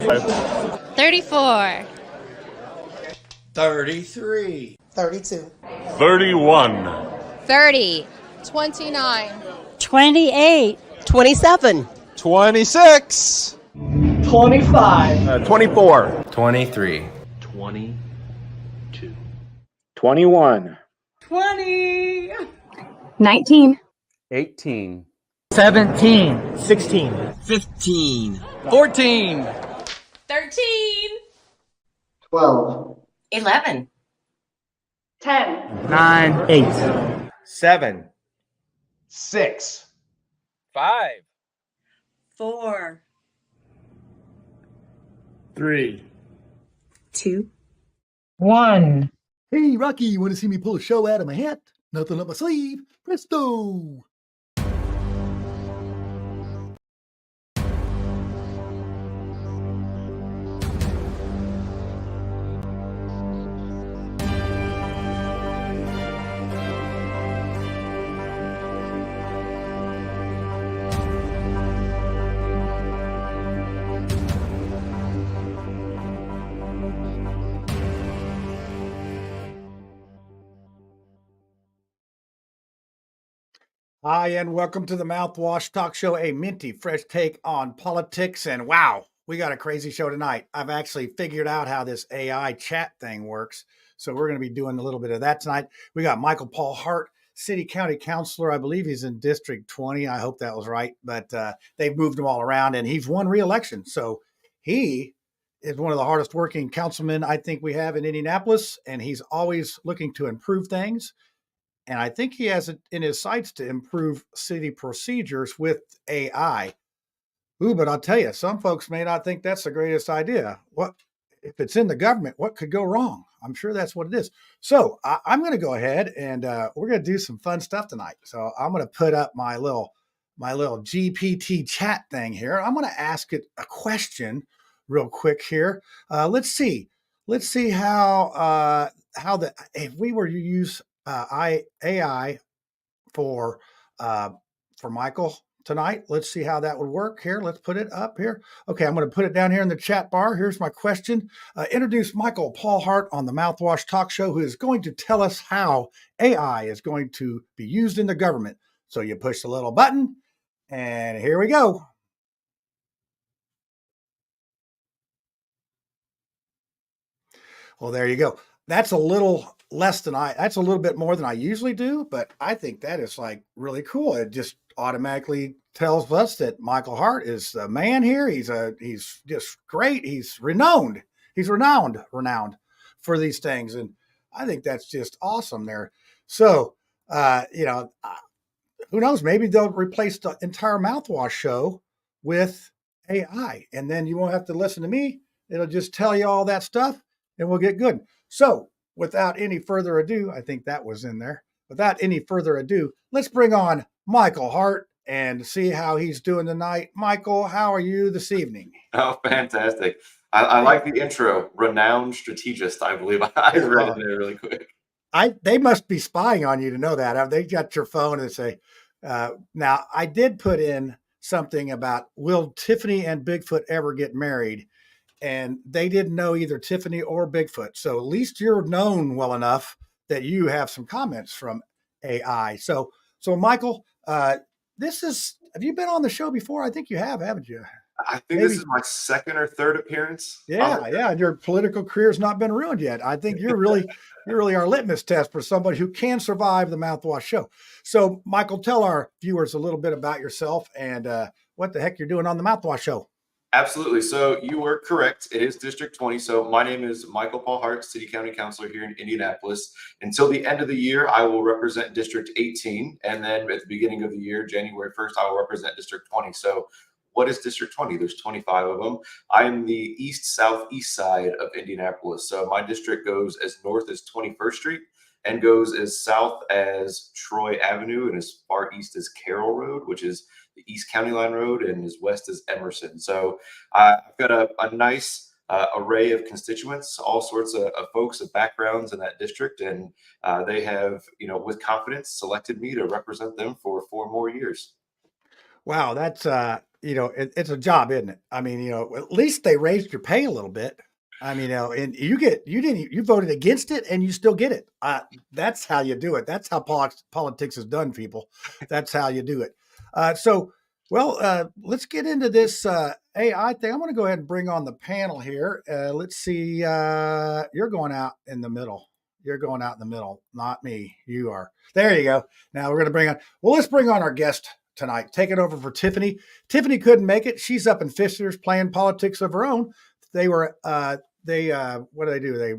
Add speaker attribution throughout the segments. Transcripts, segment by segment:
Speaker 1: 34.
Speaker 2: 33.
Speaker 3: 32.
Speaker 4: 31.
Speaker 1: 30.
Speaker 3: 29.
Speaker 5: 28.
Speaker 3: 27.
Speaker 6: 26.
Speaker 7: 25.
Speaker 6: 24.
Speaker 2: 23.
Speaker 7: 22.
Speaker 8: 21.
Speaker 5: 20.
Speaker 9: 19.
Speaker 6: 18.
Speaker 7: 17. 16.
Speaker 2: 15.
Speaker 6: 14.
Speaker 1: 13.
Speaker 7: 12.
Speaker 9: 11.
Speaker 5: 10.
Speaker 7: 9. 8.
Speaker 6: 7. 6. 5.
Speaker 5: 4.
Speaker 7: 3.
Speaker 9: 2.
Speaker 7: 1.
Speaker 10: Hey, Rocky, you want to see me pull a show out of my hat? Nothing up my sleeve. Presto! Hi, and welcome to the Mouthwash Talk Show, a minty, fresh take on politics. And wow, we got a crazy show tonight. I've actually figured out how this AI chat thing works. So we're going to be doing a little bit of that tonight. We got Michael Paul-hart, city county councilor. I believe he's in District 20. I hope that was right. But they've moved him all around, and he's won re-election. So he is one of the hardest working councilmen I think we have in Indianapolis, and he's always looking to improve things. And I think he has it in his sights to improve city procedures with AI. Ooh, but I'll tell you, some folks may not think that's the greatest idea. What if it's in the government? What could go wrong? I'm sure that's what it is. So I'm going to go ahead and we're going to do some fun stuff tonight. So I'm going to put up my little GPT chat thing here. I'm going to ask it a question real quick here. Let's see how if we were to use AI for Michael tonight. Let's see how that would work here. Let's put it up here. Okay, I'm going to put it down here in the chat bar. Here's my question. Introduce Michael Paul-hart on the Mouthwash Talk Show, who is going to tell us how AI is going to be used in the government. So you push the little button, and here we go. Well, there you go. That's a little that's a little bit more than I usually do, but I think that is like really cool. It just automatically tells us that Michael Hart is the man here. He's just great. He's renowned for these things. And I think that's just awesome there. So, who knows, maybe they'll replace the entire Mouthwash show with AI, and then you won't have to listen to me. It'll just tell you all that stuff and we'll get good. So without any further ado, I think that was in there. Without any further ado, let's bring on Michael Hart and see how he's doing tonight. Michael, how are you this evening?
Speaker 11: Oh, fantastic. I like the intro, renowned strategist, I believe. I read it there really quick.
Speaker 10: They must be spying on you to know that. They got your phone and say, now I did put in something about, will Tiffany and Bigfoot ever get married? And they didn't know either Tiffany or Bigfoot. So at least you're known well enough that you have some comments from AI. So Michael, have you been on the show before? I think you have, haven't you?
Speaker 11: I think this is my second or third appearance.
Speaker 10: Yeah. And your political career's not been ruined yet. I think you're really our litmus test for somebody who can survive the Mouthwash show. So Michael, tell our viewers a little bit about yourself and what the heck you're doing on the Mouthwash show.
Speaker 11: Absolutely. So you were correct. It is District 20. So my name is Michael Paul-hart, City County Councilor here in Indianapolis. Until the end of the year, I will represent District 18. And then at the beginning of the year, January 1st, I will represent District 20. So what is District 20? There's 25 of them. I am the east-southeast side of Indianapolis. So my district goes as north as 21st Street and goes as south as Troy Avenue and as far east as Carroll Road, which is the East County Line Road, and as west as Emerson. So I've got a nice array of constituents, all sorts of folks of backgrounds in that district. And they have, with confidence selected me to represent them for 4 more years.
Speaker 10: Wow. That's, it's a job, isn't it? I mean, at least they raised your pay a little bit. I mean, and you voted against it and you still get it. That's how you do it. That's how politics is done, people. That's how you do it. Let's get into this AI thing. I'm going to go ahead and bring on the panel here. Let's see. You're going out in the middle. You're going out in the middle, not me. You are. There you go. Now we're going to let's bring on our guest tonight. Take it over for Tiffany. Tiffany couldn't make it. She's up in Fishers playing politics of her own. They were, what do they do? They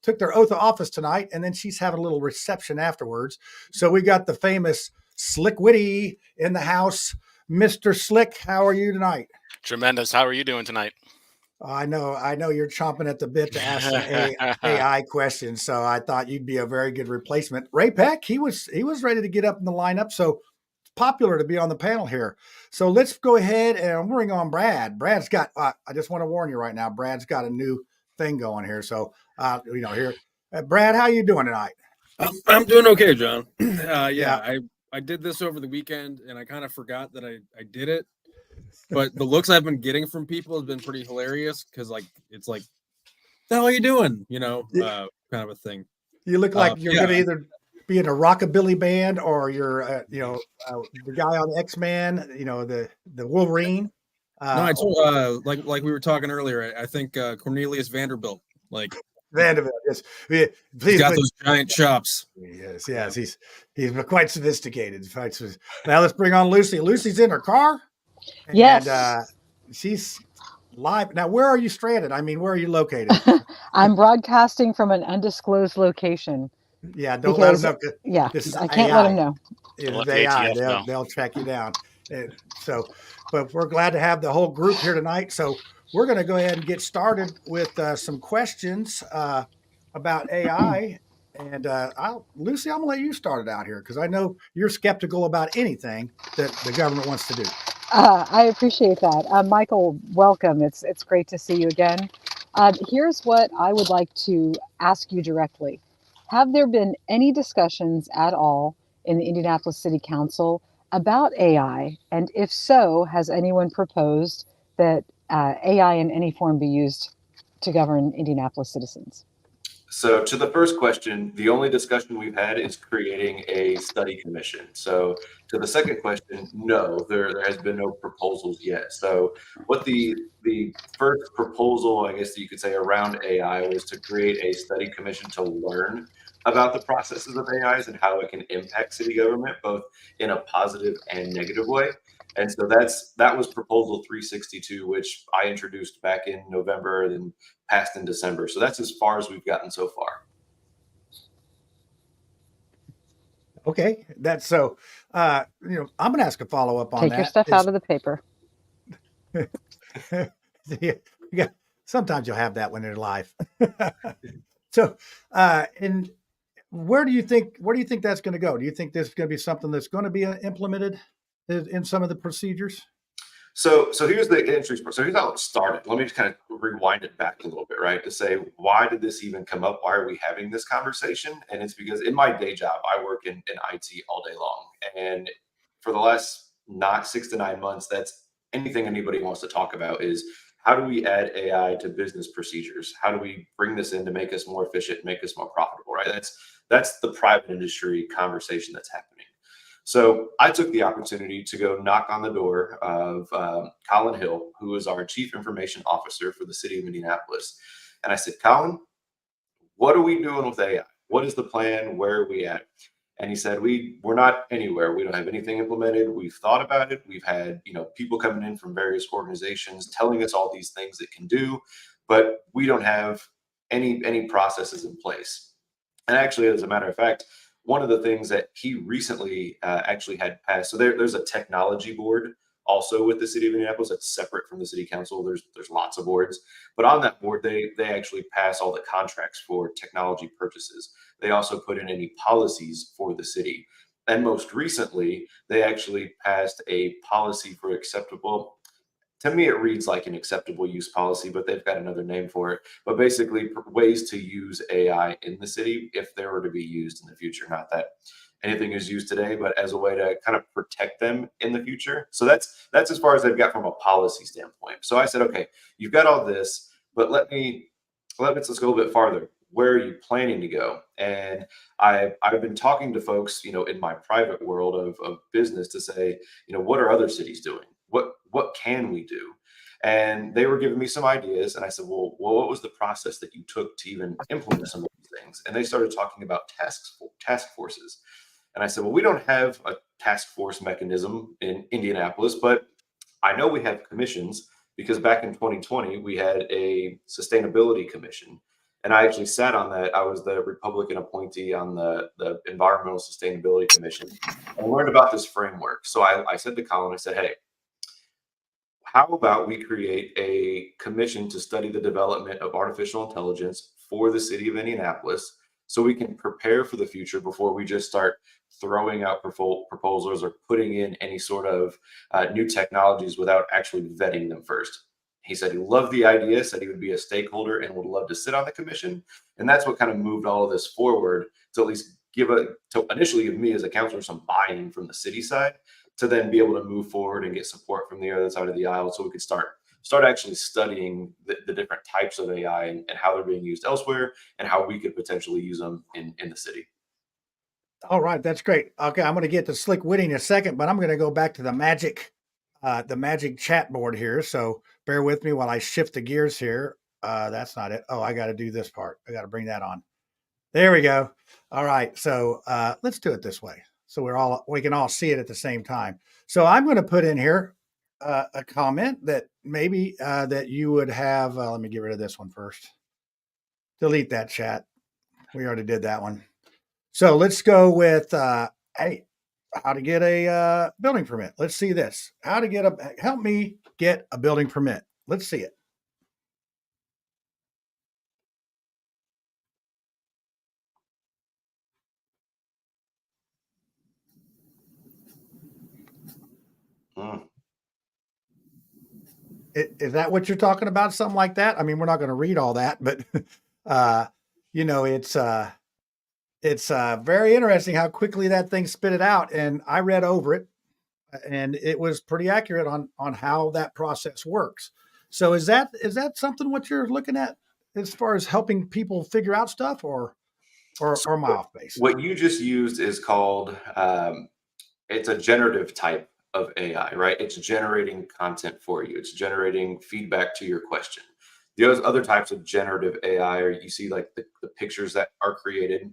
Speaker 10: took their oath of office tonight, and then she's having a little reception afterwards. So we got the famous Slick Witty in the house. Mr. Slick, how are you tonight?
Speaker 12: Tremendous. How are you doing tonight?
Speaker 10: I know you're chomping at the bit to ask some AI questions, so I thought you'd be a very good replacement. Ray Peck, he was ready to get up in the lineup, so it's popular to be on the panel here. So let's go ahead and bring on Brad. Brad's got, I just want to warn you right now, Brad's got a new thing going here. So, here, Brad, how you doing tonight?
Speaker 13: I'm doing okay, John. I did this over the weekend and I kind of forgot that I did it. But the looks I've been getting from people has been pretty hilarious because it's like, the hell are you doing? Kind of a thing.
Speaker 10: You look like you're going to either be in a rockabilly band or you're, the guy on X-Men, the Wolverine.
Speaker 13: No, I told, like we were talking earlier, I think Cornelius Vanderbilt,
Speaker 10: Vanderbilt, yes.
Speaker 13: He's got those giant chops.
Speaker 10: Yes. He's quite sophisticated. Now let's bring on Lucy. Lucy's in her car.
Speaker 14: Yes.
Speaker 10: And she's live. Now, where are you stranded? I mean, where are you located?
Speaker 14: I'm broadcasting from an undisclosed location.
Speaker 10: Yeah, don't let them know.
Speaker 14: Yeah,
Speaker 10: this is
Speaker 14: I can't
Speaker 10: AI.
Speaker 14: let them know.
Speaker 10: It's AI. They'll track you down. But we're glad to have the whole group here tonight. So we're going to go ahead and get started with some questions about AI. And Lucy, I'm going to let you start it out here because I know you're skeptical about anything that the government wants to do.
Speaker 14: I appreciate that. Michael, welcome. It's great to see you again. Here's what I would like to ask you directly. Have there been any discussions at all in the Indianapolis City Council about AI? And if so, has anyone proposed that AI in any form be used to govern Indianapolis citizens?
Speaker 11: So to the first question, the only discussion we've had is creating a study commission. So to the second question, no, there has been no proposals yet. So what the first proposal, I guess you could say, around AI was to create a study commission to learn about the processes of AIs and how it can impact city government, both in a positive and negative way. And so that was proposal 362, which I introduced back in November and passed in December. So that's as far as we've gotten so far.
Speaker 10: Okay, that's so. I'm going to ask a follow up on that.
Speaker 14: Take your stuff out of the paper.
Speaker 10: Yeah, sometimes you'll have that when they're live. So, and where do you think that's going to go? Do you think this is going to be something that's going to be implemented in some of the procedures?
Speaker 11: So here's the interesting part. So here's how it started. Let me just kind of rewind it back a little bit, right? To say, why did this even come up? Why are we having this conversation? And it's because in my day job, I work in IT all day long. And for the last 6 to 9 months, that's anything anybody wants to talk about is how do we add AI to business procedures? How do we bring this in to make us more efficient, make us more profitable, right? That's the private industry conversation that's happening. So I took the opportunity to go knock on the door of Colin Hill, who is our Chief Information Officer for the city of Indianapolis. And I said, Colin, what are we doing with AI? What is the plan? Where are we at? And he said, we're not anywhere. We don't have anything implemented. We've thought about it. We've had people coming in from various organizations telling us all these things it can do, but we don't have any processes in place. And actually, as a matter of fact, one of the things that he recently actually had passed, so there's a technology board also with the city of Indianapolis that's separate from the city council. There's lots of boards, but on that board, they actually pass all the contracts for technology purchases. They also put in any policies for the city. And most recently, they actually passed a policy for acceptable. To me, it reads like an acceptable use policy, but they've got another name for it. But basically, ways to use AI in the city if there were to be used in the future. Not that anything is used today, but as a way to kind of protect them in the future. So that's as far as I've got from a policy standpoint. So I said, okay, you've got all this, but let's go a bit farther. Where are you planning to go? And I've been talking to folks, in my private world of business to say, what are other cities doing? What can we do? And they were giving me some ideas, and I said, well, what was the process that you took to even implement some of these things? And they started talking about task forces. And I said, well, we don't have a task force mechanism in Indianapolis, but I know we have commissions because back in 2020, we had a sustainability commission. And I actually sat on that. I was the Republican appointee on the Environmental Sustainability Commission. I learned about this framework. So I said to Colin, I said, hey, how about we create a commission to study the development of artificial intelligence for the city of Indianapolis so we can prepare for the future before we just start throwing out proposals or putting in any sort of new technologies without actually vetting them first. He said he loved the idea, said he would be a stakeholder and would love to sit on the commission. And that's what kind of moved all of this forward to at least initially give me as a counselor some buy-in from the city side to then be able to move forward and get support from the other side of the aisle so we could start actually studying the different types of AI and how they're being used elsewhere and how we could potentially use them in the city.
Speaker 10: All right, that's great. Okay, I'm going to get to slick witty in a second, but I'm going to go back to the magic chat board here. So bear with me while I shift the gears here. That's not it. Oh, I got to do this part. I got to bring that on. There we go. All right. So let's do it this way. So we can all see it at the same time. So I'm going to put in here a comment that maybe that you would have. Let me get rid of this one first. Delete that chat. We already did that one. So let's go with hey, how to get a building permit. Let's see this. Help me get a building permit. Let's see it. Is that what you're talking about? Something like that? I mean, we're not going to read all that, but it's very interesting how quickly that thing spit it out. And I read over it, and it was pretty accurate on how that process works. So is that something what you're looking at as far as helping people figure out stuff, or am I off base?
Speaker 11: What you just used is called it's a generative type of AI, right? It's generating content for you. It's generating feedback to your question. The other types of generative AI are, you see like the pictures that are created,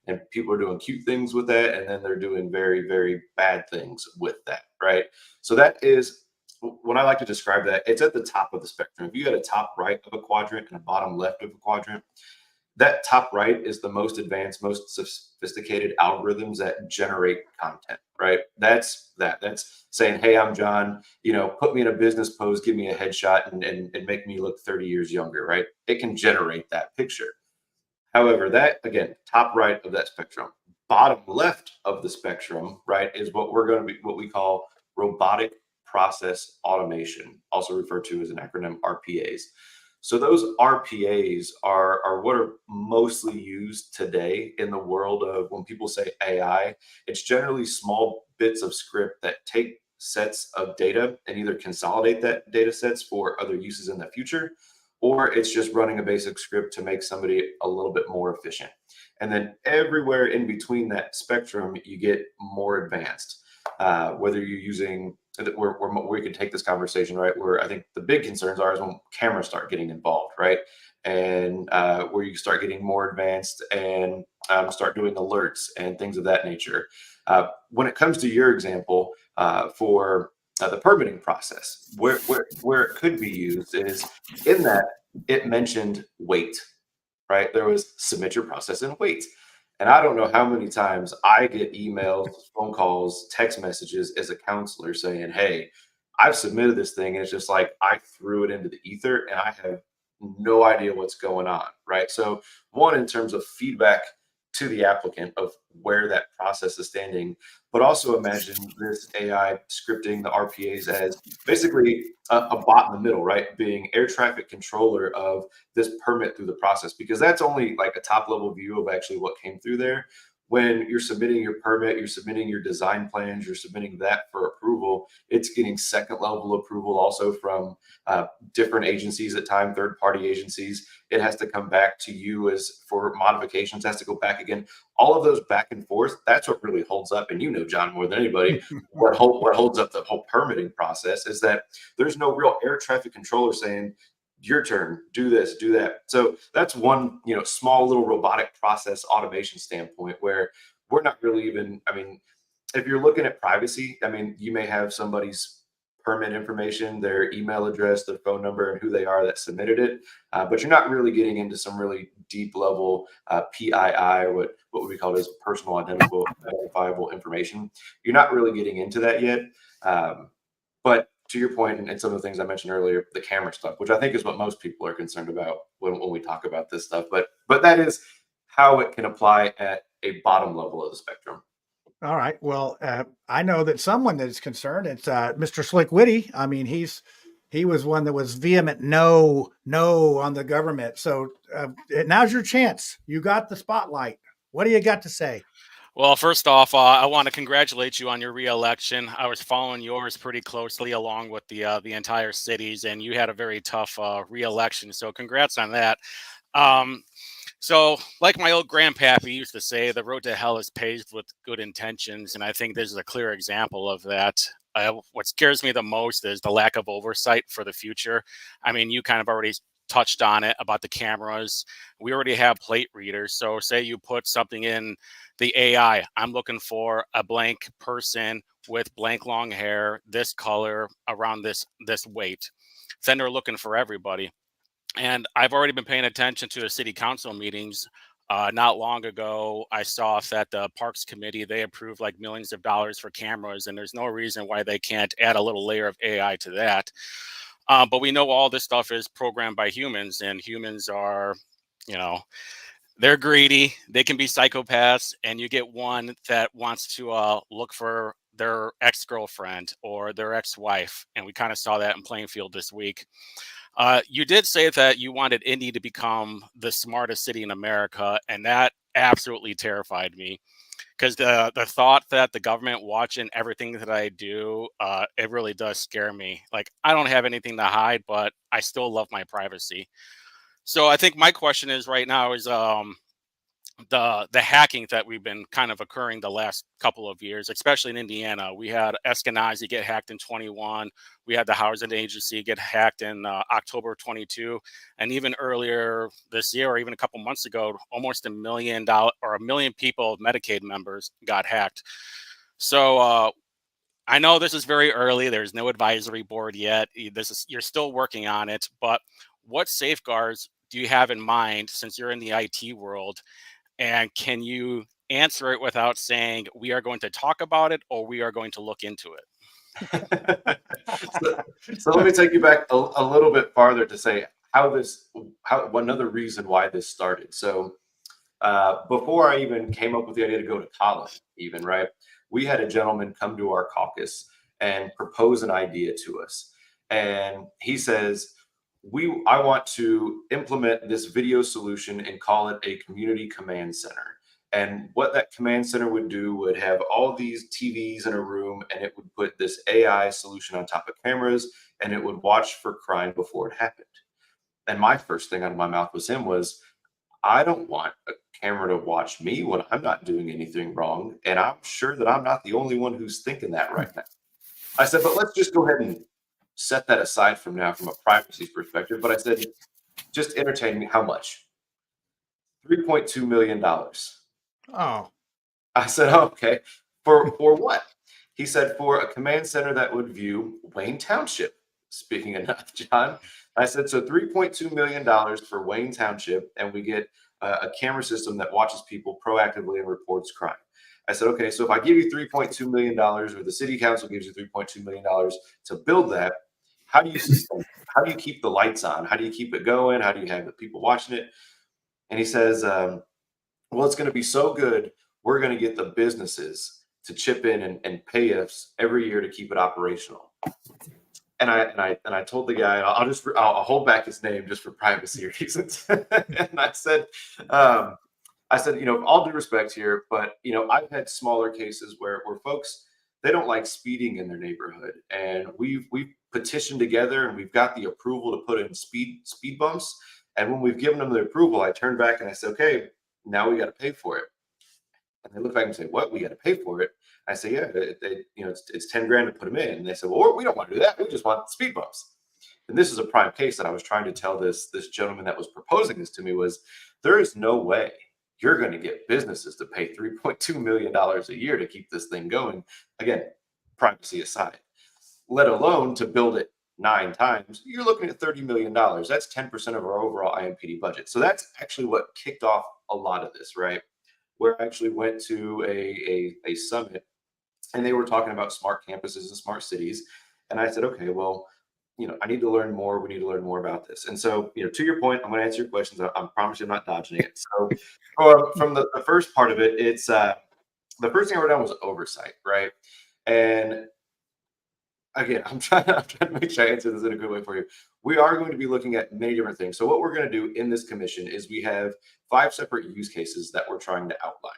Speaker 11: and people are doing cute things with that, and then they're doing very, very bad things with that, right? So that is, when I like to describe that, it's at the top of the spectrum. If you had a top right of a quadrant and a bottom left of a quadrant, that top right is the most advanced, most sophisticated algorithms that generate content, right? That's saying, hey, I'm John, put me in a business pose, give me a headshot and make me look 30 years younger, right? It can generate that picture. However, that, again, top right of that spectrum. Bottom left of the spectrum, right, is what we call robotic process automation, also referred to as an acronym RPAs. So those RPAs are what are mostly used today in the world of when people say AI. It's generally small bits of script that take sets of data and either consolidate that data sets for other uses in the future, or it's just running a basic script to make somebody a little bit more efficient. And then everywhere in between that spectrum, you get more advanced. Whether you're using, where we can take this conversation, right, where I think the big concerns are is when cameras start getting involved, right, and where you start getting more advanced and start doing alerts and things of that nature. When it comes to your example for the permitting process, where it could be used is in that it mentioned wait, right? There was submit your process and wait. And I don't know how many times I get emails, phone calls, text messages as a counselor saying, hey, I've submitted this thing. And it's just like, I threw it into the ether and I have no idea what's going on, right? So one, in terms of feedback to the applicant of where that process is standing, but also imagine this AI scripting the RPAs as basically a bot in the middle, right? Being air traffic controller of this permit through the process, because that's only like a top level view of actually what came through there. when you're submitting your permit, you're submitting your design plans, you're submitting that for approval, it's getting second level approval also from different agencies at time, third party agencies. It has to come back to you as for modifications, has to go back again. All of those back and forth, that's what really holds up. And you know, John, more than anybody, what holds up the whole permitting process is that there's no real air traffic controller saying, your turn, do this, do that. So that's one, small little robotic process automation standpoint where we're not really even, I mean, if you're looking at privacy, I mean, you may have somebody's permit information, their email address, their phone number, and who they are that submitted it. But you're not really getting into some really deep level PII, or what would we call it as personal identifiable information. You're not really getting into that yet. But to your point, and some of the things I mentioned earlier, the camera stuff, which I think is what most people are concerned about when we talk about this stuff. But that is how it can apply at a bottom level of the spectrum.
Speaker 10: All right. Well, I know that someone that is concerned. It's Mr. Slick Witty. I mean, he was one that was vehement no on the government. So now's your chance. You got the spotlight. What do you got to say?
Speaker 12: Well, first off, I want to congratulate you on your re-election. I was following yours pretty closely along with the entire cities, and you had a very tough re-election. So congrats on that. So like my old grandpappy used to say, the road to hell is paved with good intentions. And I think this is a clear example of that. What scares me the most is the lack of oversight for the future. I mean, you kind of already touched on it about the cameras. We already have plate readers. So say you put something in the AI, I'm looking for a blank person with blank long hair, this color, around this weight. Then they're looking for everybody. And I've already been paying attention to the city council meetings. Not long ago, I saw that the Parks Committee, they approved like millions of dollars for cameras, and there's no reason why they can't add a little layer of AI to that. But we know all this stuff is programmed by humans, and humans are, they're greedy. They can be psychopaths, and you get one that wants to look for their ex-girlfriend or their ex-wife. And we kind of saw that in Plainfield this week. You did say that you wanted Indy to become the smartest city in America, and that absolutely terrified me. Because the thought that the government watching everything that I do, it really does scare me. Like, I don't have anything to hide, but I still love my privacy. So I think my question is right now is the hacking that we've been kind of occurring the last couple of years, especially in Indiana. We had Eskenazi get hacked in 21. We had the housing agency get hacked in October 22. And even earlier this year, or even a couple months ago, almost $1 million or 1 million people, Medicaid members, got hacked. So I know this is very early. There's no advisory board yet. You're still working on it. But what safeguards do you have in mind, since you're in the IT world? And can you answer it without saying we are going to talk about it or we are going to look into it?
Speaker 11: So let me take you back a little bit farther to say how another reason why this started. So before I even came up with the idea to go to college, even, right, we had a gentleman come to our caucus and propose an idea to us. And he says, I want to implement this video solution and call it a community command center. And what that command center would do would have all these TVs in a room, and it would put this AI solution on top of cameras, and it would watch for crime before it happened. And my first thing out of my mouth was, I don't want a camera to watch me when I'm not doing anything wrong. And I'm sure that I'm not the only one who's thinking that right now. I said, but let's just go ahead and set that aside from now from a privacy perspective. But I said, just entertain me. How much? $3.2 million.
Speaker 10: Oh.
Speaker 11: I said, oh, okay. For what? He said, for a command center that would view Wayne Township. Speaking enough, John. I said, so $3.2 million for Wayne Township, and we get a camera system that watches people proactively and reports crime. I said, okay, so if I give you $3.2 million, or the city council gives you $3.2 million to build that, how do you sustain it? How do you keep the lights on? How do you keep it going? How do you have the people watching it? And he says, well, it's going to be so good, we're going to get the businesses to chip in and pay us every year to keep it operational. And I told the guy, I'll hold back his name just for privacy reasons. And I said, I said, all due respect here, but I've had smaller cases where folks, they don't like speeding in their neighborhood, and we've petitioned together and we've got the approval to put in speed bumps. And when we've given them the approval, I turn back and I say, okay, now we got to pay for it. And they look back and say, what? We got to pay for it? I say, yeah, it's 10 grand to put them in. And they said, well, we don't want to do that. We just want speed bumps. And this is a prime case that I was trying to tell this gentleman that was proposing this to me was, there is no way you're going to get businesses to pay $3.2 million a year to keep this thing going. Again, privacy aside, let alone to build it 9 times, you're looking at $30 million. That's 10% of our overall IMPD budget. So that's actually what kicked off a lot of this, right? Where I actually went to a summit and they were talking about smart campuses and smart cities. And I said, okay, well, I need to learn more. We need to learn more about this. And so, to your point, I'm going to answer your questions. I promise you I'm not dodging it. So from the first part of it, it's the first thing I wrote down was oversight, right? And again, I'm trying to make sure I answer this in a good way for you. We are going to be looking at many different things. So what we're going to do in this commission is we have 5 separate use cases that we're trying to outline.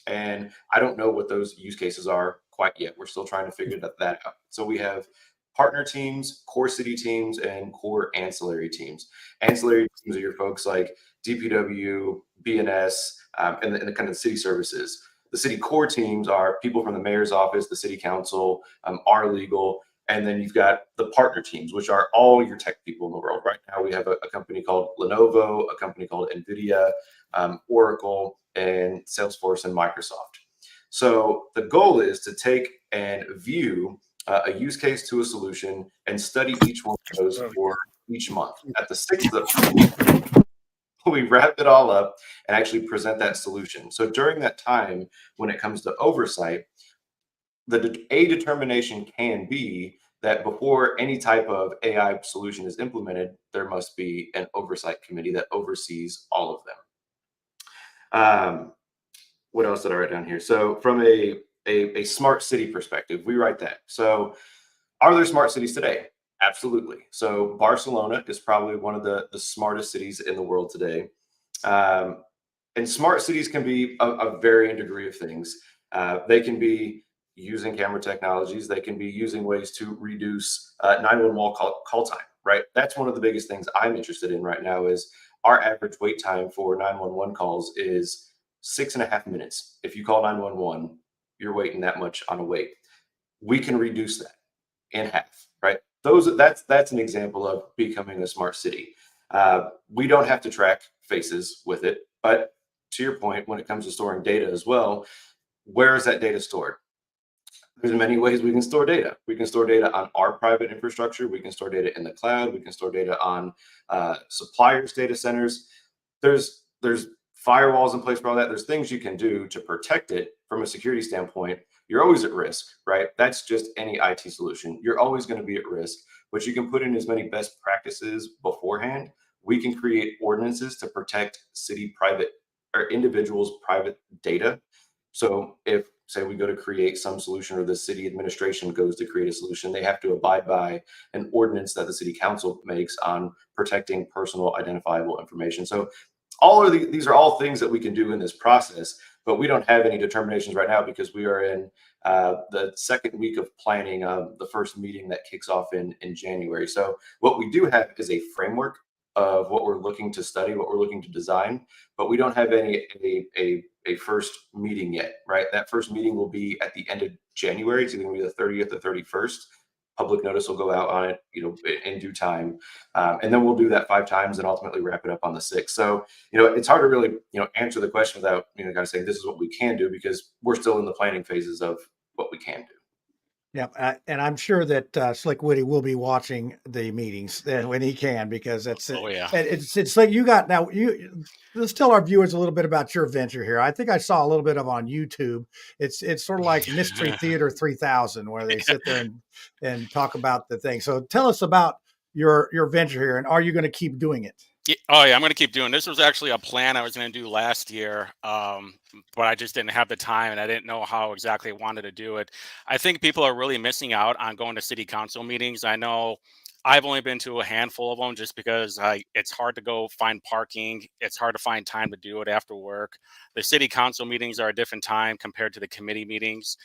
Speaker 11: And I don't know what those use cases are quite yet. We're still trying to figure that out. So we have partner teams, core city teams, and core ancillary teams. Ancillary teams are your folks like DPW, BNS, and the kind of city services. The city core teams are people from the mayor's office, the city council, our legal, and then you've got the partner teams, which are all your tech people in the world. Right now, we have a company called Lenovo, a company called NVIDIA, Oracle, and Salesforce and Microsoft. So the goal is to take and view a use case to a solution and study each one of those for each month. At the 6th of we wrap it all up and actually present that solution. So during that time, when it comes to oversight, a determination can be that before any type of AI solution is implemented, there must be an oversight committee that oversees all of them. What else did I write down here? So from a smart city perspective, we write that. So are there smart cities today? Absolutely. So Barcelona is probably one of the smartest cities in the world today. And smart cities can be a varying degree of things. They can be using camera technologies. They can be using ways to reduce 911 call time, right? That's one of the biggest things I'm interested in right now is our average wait time for 911 calls is 6.5 minutes. If you call 911, you're waiting that much on a wait. We can reduce that in half, right? That's an example of becoming a smart city. We don't have to track faces with it, but to your point, when it comes to storing data as well, where is that data stored? There's many ways we can store data. We can store data on our private infrastructure. We can store data in the cloud. We can store data on suppliers' data centers. There's firewalls in place for all that. There's things you can do to protect it from a security standpoint. You're always at risk, right? That's just any IT solution. You're always going to be at risk, but you can put in as many best practices beforehand. We can create ordinances to protect city private or individuals' private data. So if, say, we go to create some solution or the city administration goes to create a solution, they have to abide by an ordinance that the city council makes on protecting personal identifiable information. So all of these are all things that we can do in this process, but we don't have any determinations right now because we are in the second week of planning the first meeting that kicks off in January. So what we do have is a framework of what we're looking to study, what we're looking to design, but we don't have a first meeting yet, right? That first meeting will be at the end of January. It's either going to be the 30th or 31st. Public notice will go out on it, in due time. And then we'll do that 5 times and ultimately wrap it up on the 6th. So, it's hard to really, answer the question without, kind of saying this is what we can do because we're still in the planning phases of what we can do.
Speaker 10: Yeah, and I'm sure that Slick Woody will be watching the meetings when he can, because that's
Speaker 12: Oh yeah.
Speaker 10: It's like you got now. Let's tell our viewers a little bit about your venture here. I think I saw a little bit of on YouTube. It's sort of like Mystery Theater 3000, where they sit there and talk about the thing. So tell us about your venture here, and are you going to keep doing it?
Speaker 12: Oh yeah, I'm going to keep doing this. Was actually a plan I was going to do last year, but I just didn't have the time and I didn't know how exactly I wanted to do it. I think people are really missing out on going to city council meetings. I know I've only been to a handful of them just because it's hard to go find parking. It's hard to find time to do it after work. The city council meetings are a different time compared to the committee meetings.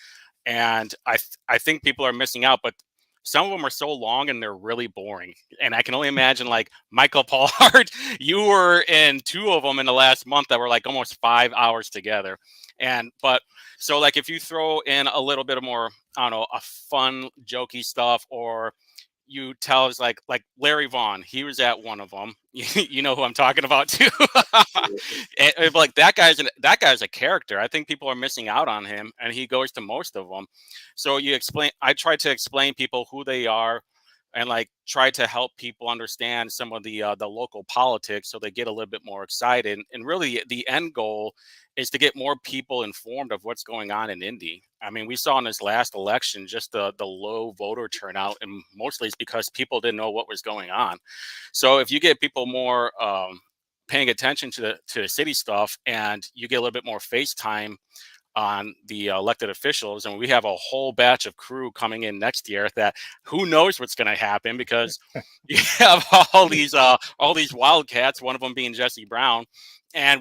Speaker 12: And I think people are missing out, but some of them are so long and they're really boring. And I can only imagine, like, Michael Paul-hart, you were in 2 of them in the last month that were like almost 5 hours together. But so, like, if you throw in a little bit of more, I don't know, a fun, jokey stuff, or you tell us like Larry Vaughn, he was at one of them. You know who I'm talking about too. Like that guy's a character. I think people are missing out on him, and he goes to most of them. So I try to explain people who they are, and like try to help people understand some of the local politics, so they get a little bit more excited. And really, the end goal is to get more people informed of what's going on in Indy. I mean, we saw in this last election just the low voter turnout, and mostly it's because people didn't know what was going on. So if you get people more paying attention to the city stuff, and you get a little bit more face time on the elected officials, and we have a whole batch of crew coming in next year that who knows what's going to happen, because you have all these wildcats, one of them being Jesse Brown, and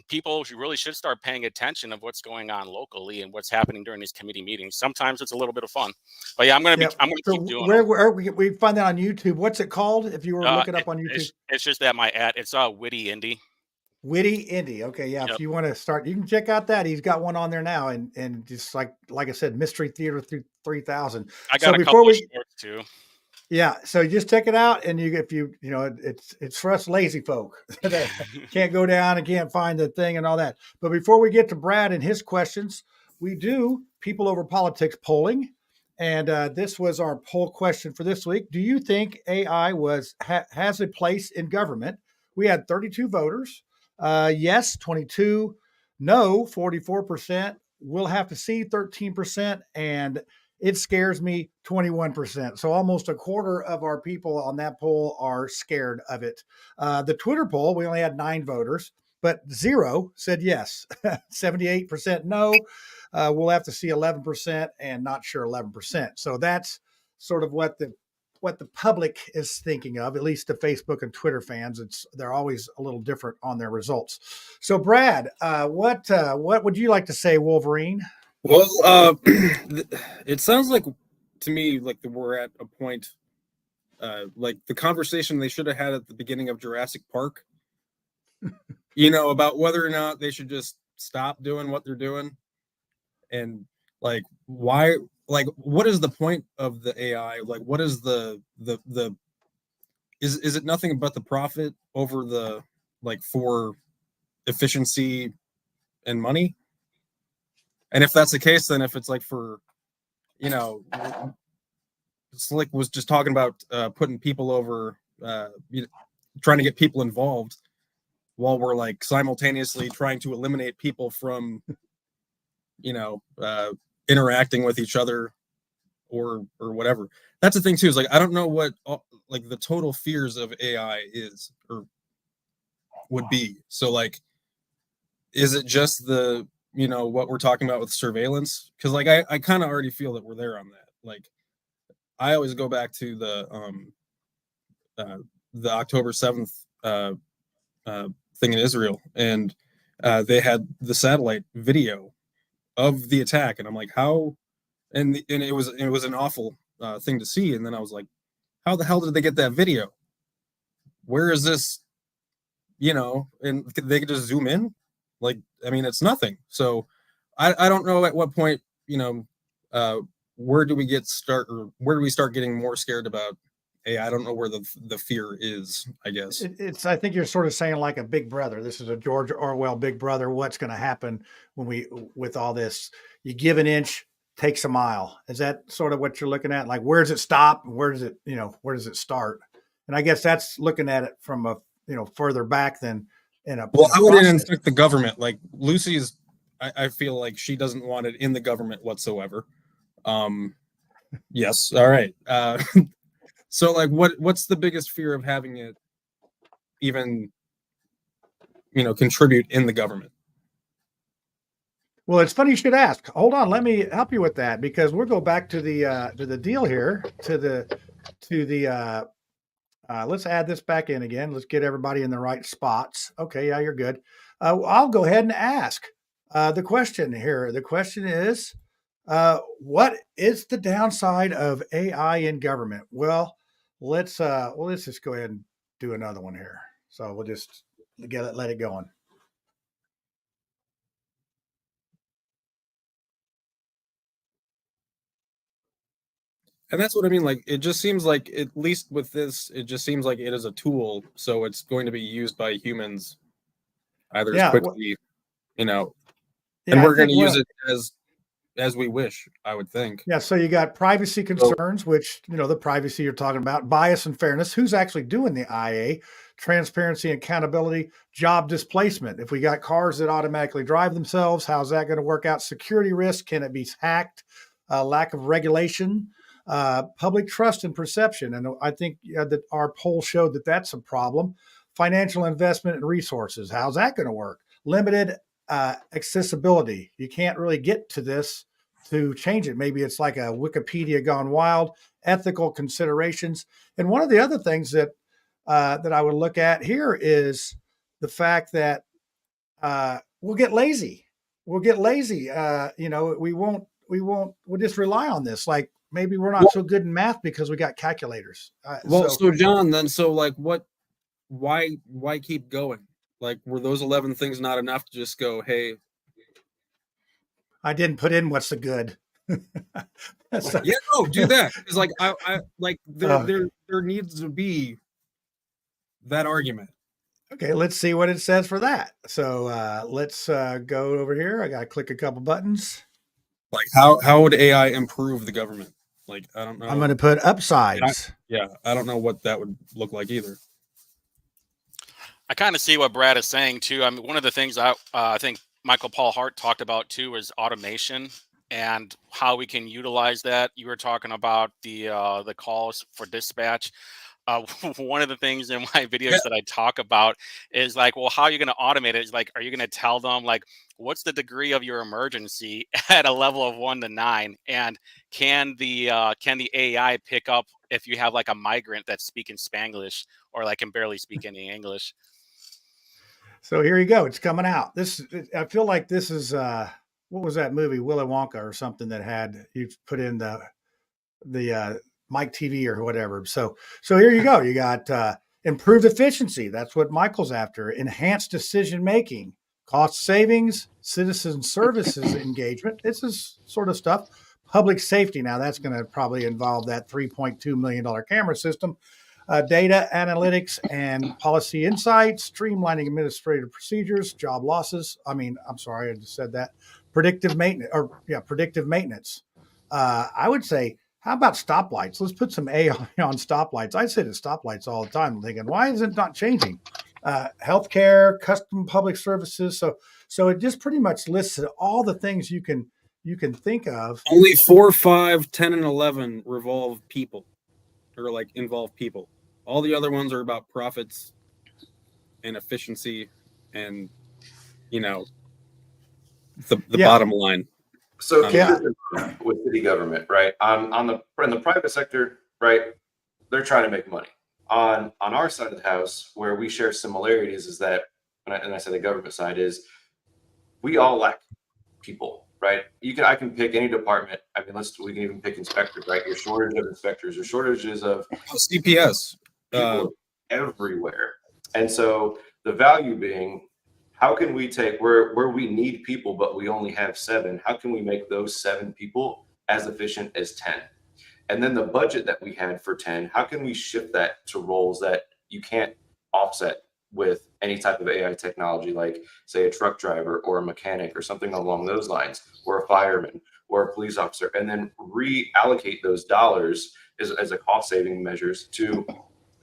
Speaker 12: people really should start paying attention of what's going on locally and what's happening during these committee meetings. Sometimes it's a little bit of fun, but yeah, I'm going to keep doing it.
Speaker 10: Where we find that on YouTube? What's it called? If you were to look it up on YouTube,
Speaker 12: it's just at my ad. It's Witty Indy.
Speaker 10: Witty Indy. Okay, yeah. Yep. If you want to start, you can check out that. He's got one on there now, and just like I said, Mystery Theater 3000.
Speaker 12: I got a couple of shorts too.
Speaker 10: Yeah, so you just check it out, and it's for us lazy folk that can't go down and can't find the thing and all that. But before we get to Brad and his questions, we do People Over Politics polling, and this was our poll question for this week. Do you think AI has a place in government? We had 32 voters. Yes, 22. No, 44%. We'll have to see, 13%, and it scares me, 21%. So almost a quarter of our people on that poll are scared of it. The Twitter poll, we only had 9 voters, but 0 said yes. 78% no. We'll have to see 11%, and not sure 11%. So that's sort of what the public is thinking of, at least the Facebook and Twitter fans. They're always a little different on their results. So Brad, what would you like to say, Wolverine?
Speaker 13: Well, it sounds like to me like we're at a point, like the conversation they should have had at the beginning of Jurassic Park, about whether or not they should just stop doing what they're doing, and like why, like what is the point of the AI? Like what is is it nothing but the profit over the for efficiency and money? And if that's the case, then if it's like for, Slick was just talking about putting people over, trying to get people involved while we're like simultaneously trying to eliminate people from, interacting with each other or whatever. That's the thing too, is like, I don't know what like the total fears of AI is or would be. So like, is it just the, what we're talking about with surveillance? Because like I kind of already feel that we're there on that. Like I always go back to the October 7th thing in Israel, and they had the satellite video of the attack, and I'm like, how? And it was an awful thing to see. And then I was like, how the hell did they get that video? Where is this? And they could just zoom in. Like, I mean, it's nothing. So I don't know at what point, where do we start getting more scared about AI? I don't know where the fear is, I guess.
Speaker 10: I think you're sort of saying like a Big Brother. This is a George Orwell Big Brother. What's going to happen with all this? You give an inch, takes a mile. Is that sort of what you're looking at? Like, where does it stop? Where does it start? And I guess that's looking at it from a, further back than
Speaker 13: I wouldn't infect the government. Like Lucy's, I feel like she doesn't want it in the government whatsoever. Yes. All right. So like, what's the biggest fear of having it even, contribute in the government?
Speaker 10: Well, it's funny you should ask. Hold on, let me help you with that, because we'll go back to the deal here, to to the let's add this back in again. Let's get everybody in the right spots. Okay, yeah, you're good. I'll go ahead and ask the question here. The question is, what is the downside of AI in government? Well, let's just go ahead and do another one here. So we'll just let it going.
Speaker 13: And that's what I mean. Like, it just seems like, at least with this, it just seems like it is a tool. So it's going to be used by humans either as quickly, and we're going to use it as we wish, I would think.
Speaker 10: Yeah. So you got privacy concerns, which, the privacy you're talking about, bias and fairness. Who's actually doing the IA? Transparency and accountability, job displacement. If we got cars that automatically drive themselves, how's that going to work out? Security risk. Can it be hacked? Lack of regulation. Public trust and perception. And I think that our poll showed that that's a problem. Financial investment and resources. How's that going to work? Limited accessibility. You can't really get to this to change it. Maybe it's like a Wikipedia gone wild. Ethical considerations. And one of the other things that I would look at here is the fact that we'll get lazy. We'll just rely on this. Like, maybe we're not so good in math because we got calculators.
Speaker 13: So John, then, why keep going? Like, were those 11 things not enough to just go, hey?
Speaker 10: I didn't put in what's the good.
Speaker 13: Do that. It's like, there needs to be that argument.
Speaker 10: Okay, let's see what it says for that. So let's go over here. I got to click a couple buttons.
Speaker 13: Like, how would AI improve the government? Like, I don't know.
Speaker 10: I'm going to put upsides.
Speaker 13: I don't know what that would look like either.
Speaker 12: I kind of see what Brad is saying too. I mean, one of the things I think Michael Paul-hart talked about too is automation and how we can utilize that. You were talking about the calls for dispatch. One of the things in my videos that I talk about is like, well, how are you going to automate it? Is like, are you going to tell them like, what's the degree of your emergency at a level of 1 to 9? And can the AI pick up if you have like a migrant that's speaking Spanglish or like can barely speak any English?
Speaker 10: So here you go. It's coming out. I feel like this is what was that movie, Willy Wonka or something, that had you put in the Mike TV or whatever. So here you go. You got improved efficiency. That's what Michael's after. Enhanced decision making, cost savings, citizen services engagement. This is sort of stuff. Public safety. Now that's going to probably involve that $3.2 million camera system. Data analytics and policy insights, streamlining administrative procedures, job losses. I'm sorry, I just said that. Predictive maintenance. I would say, how about stoplights? Let's put some AI on stoplights. I sit at stoplights all the time thinking, why is it not changing? Healthcare, custom public services. So it just pretty much lists all the things you can think of.
Speaker 13: Only 4, 5, 10, and 11 involve people. All the other ones are about profits and efficiency and, the bottom line.
Speaker 11: So with city government, right? In the private sector, right? They're trying to make money. On our side of the house, where we share similarities, is that, and I say the government side, is we all lack people, right? I can pick any department. I mean, we can even pick inspectors, right? Your shortage of inspectors, your shortages of
Speaker 13: CPS.
Speaker 11: People everywhere. And so the value being, how can we take where we need people, but we only have 7, how can we make those 7 people as efficient as 10? And then the budget that we had for 10, how can we shift that to roles that you can't offset with any type of AI technology, like say a truck driver or a mechanic or something along those lines, or a fireman or a police officer, and then reallocate those dollars as a cost saving measures to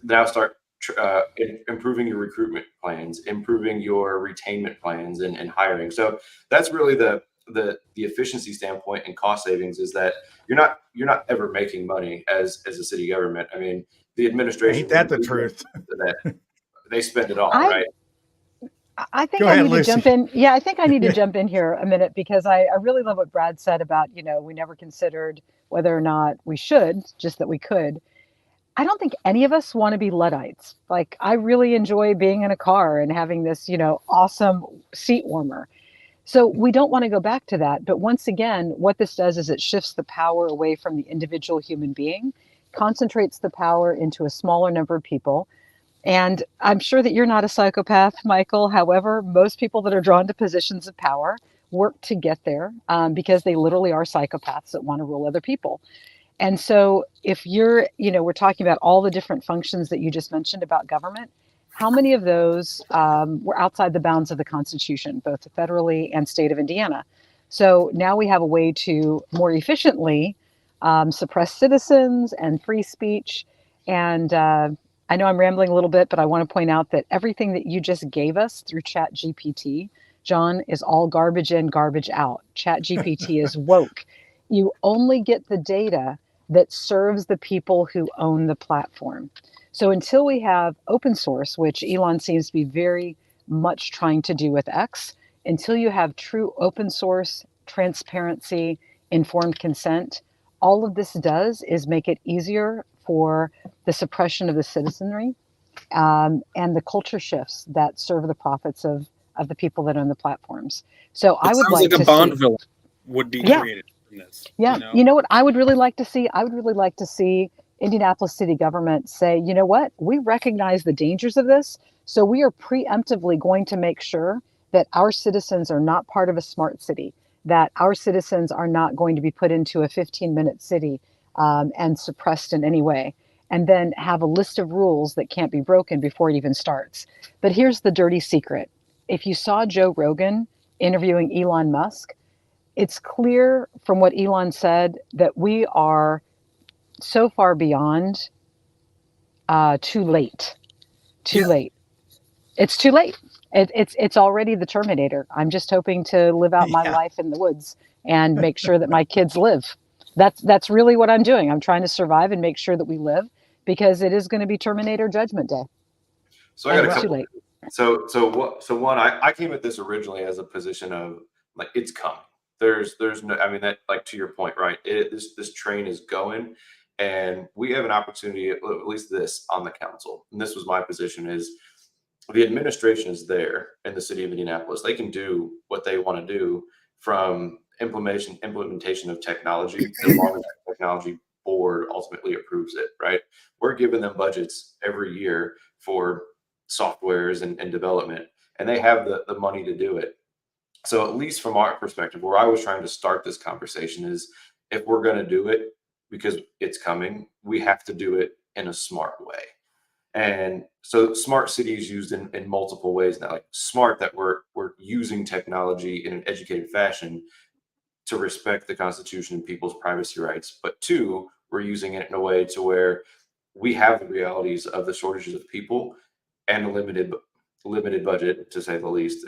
Speaker 11: now start improving your recruitment plans, improving your retainment plans, and hiring. So that's really the efficiency standpoint and cost savings, is that you're not ever making money as a city government. I mean, the administration,
Speaker 10: ain't that the truth?
Speaker 11: That they spend it all, right?
Speaker 14: I think I need to jump in. Yeah, I think I need to jump in here a minute, because I really love what Brad said about, we never considered whether or not we should, just that we could. I don't think any of us want to be Luddites. Like, I really enjoy being in a car and having this, awesome seat warmer. So we don't want to go back to that. But once again, what this does is it shifts the power away from the individual human being, concentrates the power into a smaller number of people. And I'm sure that you're not a psychopath, Michael. However, most people that are drawn to positions of power work to get there because they literally are psychopaths that want to rule other people. And so if we're talking about all the different functions that you just mentioned about government, how many of those were outside the bounds of the Constitution, both federally and state of Indiana? So now we have a way to more efficiently suppress citizens and free speech. And I know I'm rambling a little bit, but I want to point out that everything that you just gave us through ChatGPT, John, is all garbage in, garbage out. ChatGPT is woke. You only get the data that serves the people who own the platform. So until we have open source, which Elon seems to be very much trying to do with X, until you have true open source, transparency, informed consent, all of this does is make it easier for the suppression of the citizenry and the culture shifts that serve the profits of the people that own the platforms. So I would like
Speaker 13: a
Speaker 14: to
Speaker 13: Bond
Speaker 14: see,
Speaker 13: villain would be created from this.
Speaker 14: yeah, you know what I would really like to see? I would really like to see Indianapolis city government say, you know what, we recognize the dangers of this, so we are preemptively going to make sure that our citizens are not part of a smart city, that our citizens are not going to be put into a 15-minute city and suppressed in any way, and then have a list of rules that can't be broken before it even starts. But here's the dirty secret. If you saw Joe Rogan interviewing Elon Musk, it's clear from what Elon said that we are so far beyond too late. Too late. It's too late. It's already the Terminator. I'm just hoping to live out my life in the woods and make sure that my kids live. That's really what I'm doing. I'm trying to survive and make sure that we live, because it is going to be Terminator Judgment Day.
Speaker 11: So I got a
Speaker 14: It's too
Speaker 11: couple.
Speaker 14: late.
Speaker 11: So one, I came at this originally as a position of like, it's coming. There's no, I mean, that, like, to your point, right? This train is going, and we have an opportunity, at least this on the council. And this was my position: is the administration is there in the city of Indianapolis. They can do what they want to do from implementation of technology, as long as the technology board ultimately approves it, right? We're giving them budgets every year for softwares and development, and they have the money to do it. So at least from our perspective, where I was trying to start this conversation is, if we're going to do it because it's coming, we have to do it in a smart way. And so smart city is used in multiple ways now. Like, smart, that we're using technology in an educated fashion to respect the Constitution and people's privacy rights. But two, we're using it in a way to where we have the realities of the shortages of people and a limited budget, to say the least.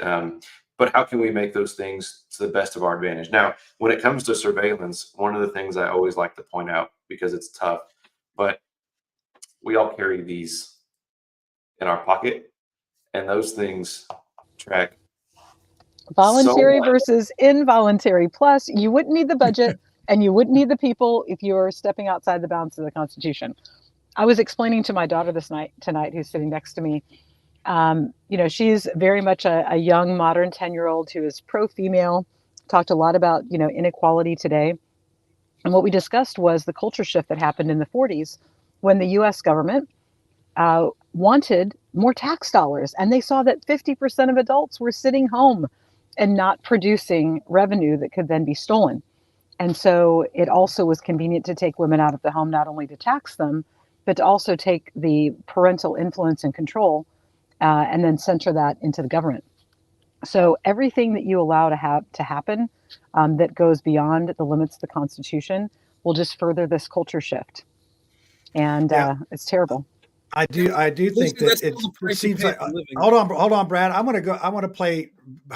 Speaker 11: But how can we make those things to the best of our advantage? Now, when it comes to surveillance, one of the things I always like to point out, because it's tough, but we all carry these in our pocket, and those things track
Speaker 14: Voluntary
Speaker 11: so
Speaker 14: versus involuntary. Plus, you wouldn't need the budget and you wouldn't need the people if you're stepping outside the bounds of the Constitution. I was explaining to my daughter tonight, who's sitting next to me. She's very much a young, modern 10-year-old who is pro-female, talked a lot about, inequality today. And what we discussed was the culture shift that happened in the 40s when the US government wanted more tax dollars. And they saw that 50% of adults were sitting home and not producing revenue that could then be stolen. And so it also was convenient to take women out of the home, not only to tax them, but to also take the parental influence and control and then center that into the government. So everything that you allow to happen that goes beyond the limits of the Constitution will just further this culture shift. And it's terrible.
Speaker 10: I do think that it seems like, hold on, Brad. I want to play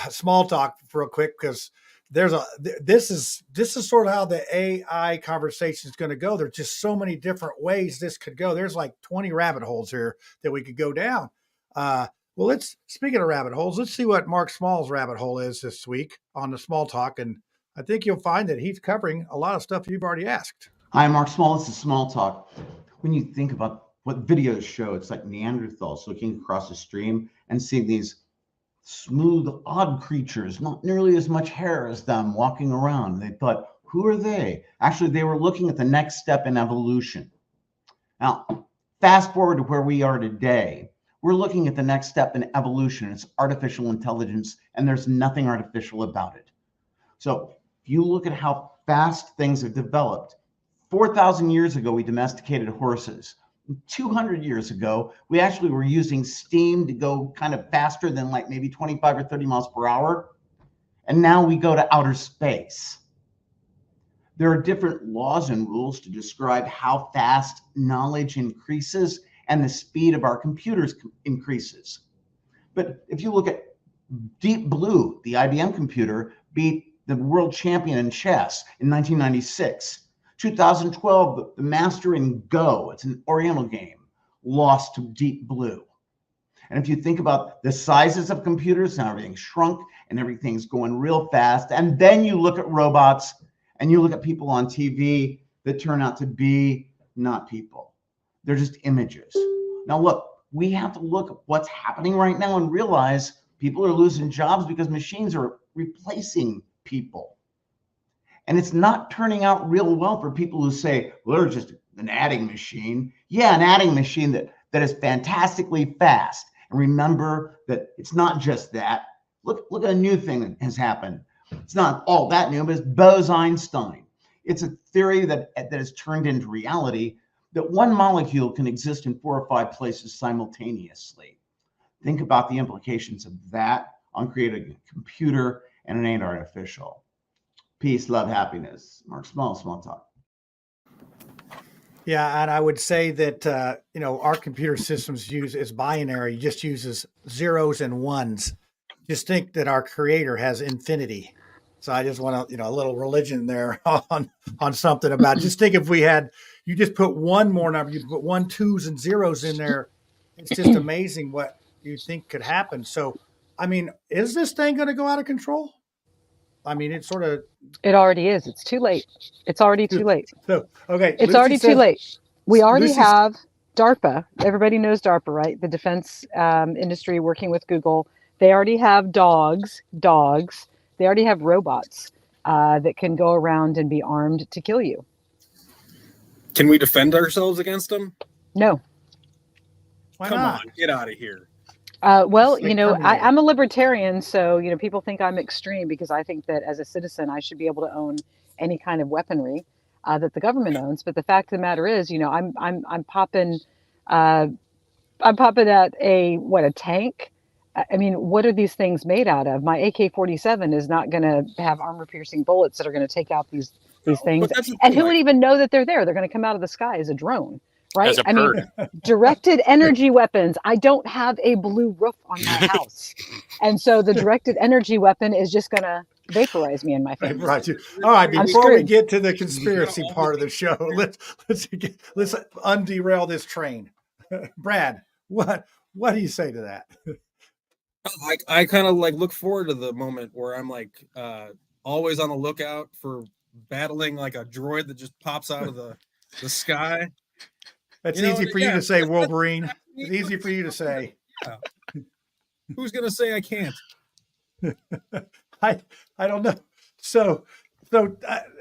Speaker 10: small talk real quick, because this is sort of how the AI conversation is going to go. There's just so many different ways this could go. There's like 20 rabbit holes here that we could go down. Well, speaking of rabbit holes, let's see what Mark Small's rabbit hole is this week on the small talk. And I think you'll find that he's covering a lot of stuff you've already asked.
Speaker 2: Hi, Mark Small. This is Small Talk. when you think about what videos show, it's like Neanderthals looking across a stream and seeing these smooth, odd creatures, not nearly as much hair as them walking around. They thought, who are they? Actually, they were looking at the next step in evolution. Now, fast forward to where we are today. We're looking at the next step in evolution. It's artificial intelligence, and there's nothing artificial about it. So if you look at how fast things have developed, 4,000 years ago, we domesticated horses. 200 years ago, we actually were using steam to go kind of faster than like maybe 25 or 30 miles per hour. And now we go to outer space. There are different laws and rules to describe how fast knowledge increases and the speed of our computers increases. But if you look at Deep Blue, the IBM computer beat the world champion in chess in 1996. 2012, the master in Go, it's an Oriental game, lost to Deep Blue. And if you think about the sizes of computers, now everything's shrunk and everything's going real fast. And then you look at robots and you look at people on TV that turn out to be not people. They're just images. Now, look, we have to look at what's happening right now and realize people are losing jobs because machines are replacing people. And it's not turning out real well for people who say, well, they're just an adding machine. Yeah, an adding machine that is fantastically fast. And remember that it's not just that. Look at a new thing that has happened. It's not all that new, but it's Bose-Einstein. It's a theory that has turned into reality, that one molecule can exist in 4 or 5 places simultaneously. Think about the implications of that on creating a computer, and it ain't artificial. Peace, love, happiness. Mark Small talk.
Speaker 10: Yeah, and I would say that our computer systems is binary, just uses zeros and ones. Just think that our creator has infinity. So I just want to, a little religion there on something about. Just think if you just put one more number, you put 1, 2s, and zeros in there. It's just amazing what you think could happen. So, I mean, is this thing going to go out of control? I mean, it's sort of.
Speaker 14: It already is. It's too late. It's already too late.
Speaker 10: So, okay.
Speaker 14: It's already too late. We already have DARPA. Everybody knows DARPA, right? The defense industry working with Google. They already have dogs. They already have robots that can go around and be armed to kill you.
Speaker 13: Can we defend ourselves against them?
Speaker 14: No.
Speaker 10: Why
Speaker 13: Come
Speaker 10: not?
Speaker 13: on, get out of here.
Speaker 14: Well, I'm a libertarian, so people think I'm extreme because I think that as a citizen I should be able to own any kind of weaponry that the government owns. But the fact of the matter is, I'm popping at a tank. I mean, what are these things made out of? My AK-47 is not going to have armor-piercing bullets that are going to take out these things. And who would even know that they're there? They're going to come out of the sky as a drone. Right?
Speaker 12: I mean,
Speaker 14: directed energy weapons. I don't have a blue roof on my house. And so the directed energy weapon is just going to vaporize me and my family.
Speaker 10: Right. All right. Before we get to the conspiracy part of the show, let's underail this train. Brad, what do you say to that?
Speaker 13: I kind of look forward to the moment where I'm always on the lookout for battling like a droid that just pops out of the sky.
Speaker 10: That's easy for you to say, Wolverine. It's easy for you to say.
Speaker 13: Yeah. Who's going to say I can't?
Speaker 10: I don't know. So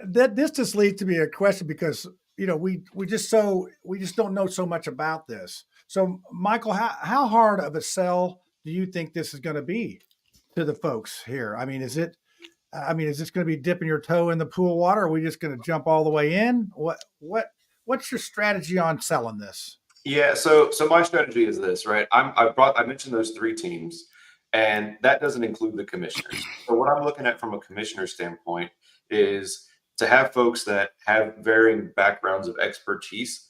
Speaker 10: this just leads to me a question because we just don't know so much about this. So Michael, how hard of a sell do you think this is going to be to the folks here? I mean, is this going to be dipping your toe in the pool water? Are we just going to jump all the way in? What's your strategy on selling this?
Speaker 11: Yeah, so my strategy is this, right? I mentioned those 3 teams, and that doesn't include the commissioners. So what I'm looking at from a commissioner standpoint is to have folks that have varying backgrounds of expertise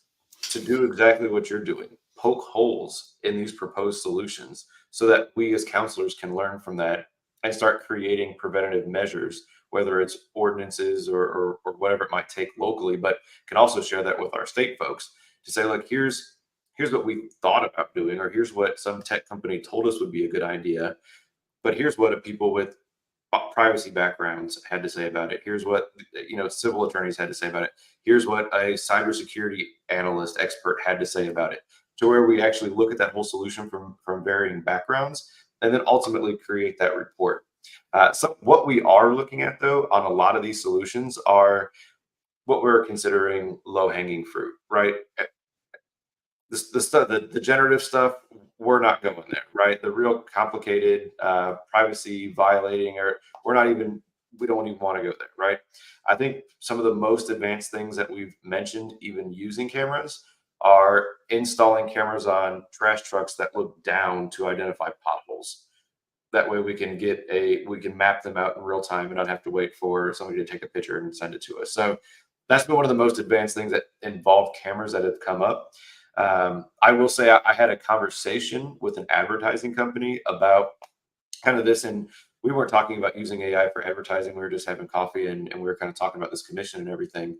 Speaker 11: to do exactly what you're doing, poke holes in these proposed solutions so that we as counselors can learn from that and start creating preventative measures, whether it's ordinances or whatever it might take locally, but can also share that with our state folks to say, look, here's what we thought about doing, or here's what some tech company told us would be a good idea, but here's what people with privacy backgrounds had to say about it. Here's what civil attorneys had to say about it. Here's what a cybersecurity analyst expert had to say about it. To where we actually look at that whole solution from varying backgrounds, and then ultimately create that report. So what we are looking at, though, on a lot of these solutions are what we're considering low-hanging fruit, right? The stuff, the generative stuff, we're not going there, right? The real complicated, privacy violating, or we don't even want to go there, right? I think some of the most advanced things that we've mentioned, even using cameras, are installing cameras on trash trucks that look down to identify potholes. That way we can map them out in real time and not have to wait for somebody to take a picture and send it to us. So that's been one of the most advanced things that involve cameras that have come up. I will say I had a conversation with an advertising company about kind of this, and we weren't talking about using AI for advertising. We were just having coffee and we were kind of talking about this commission and everything.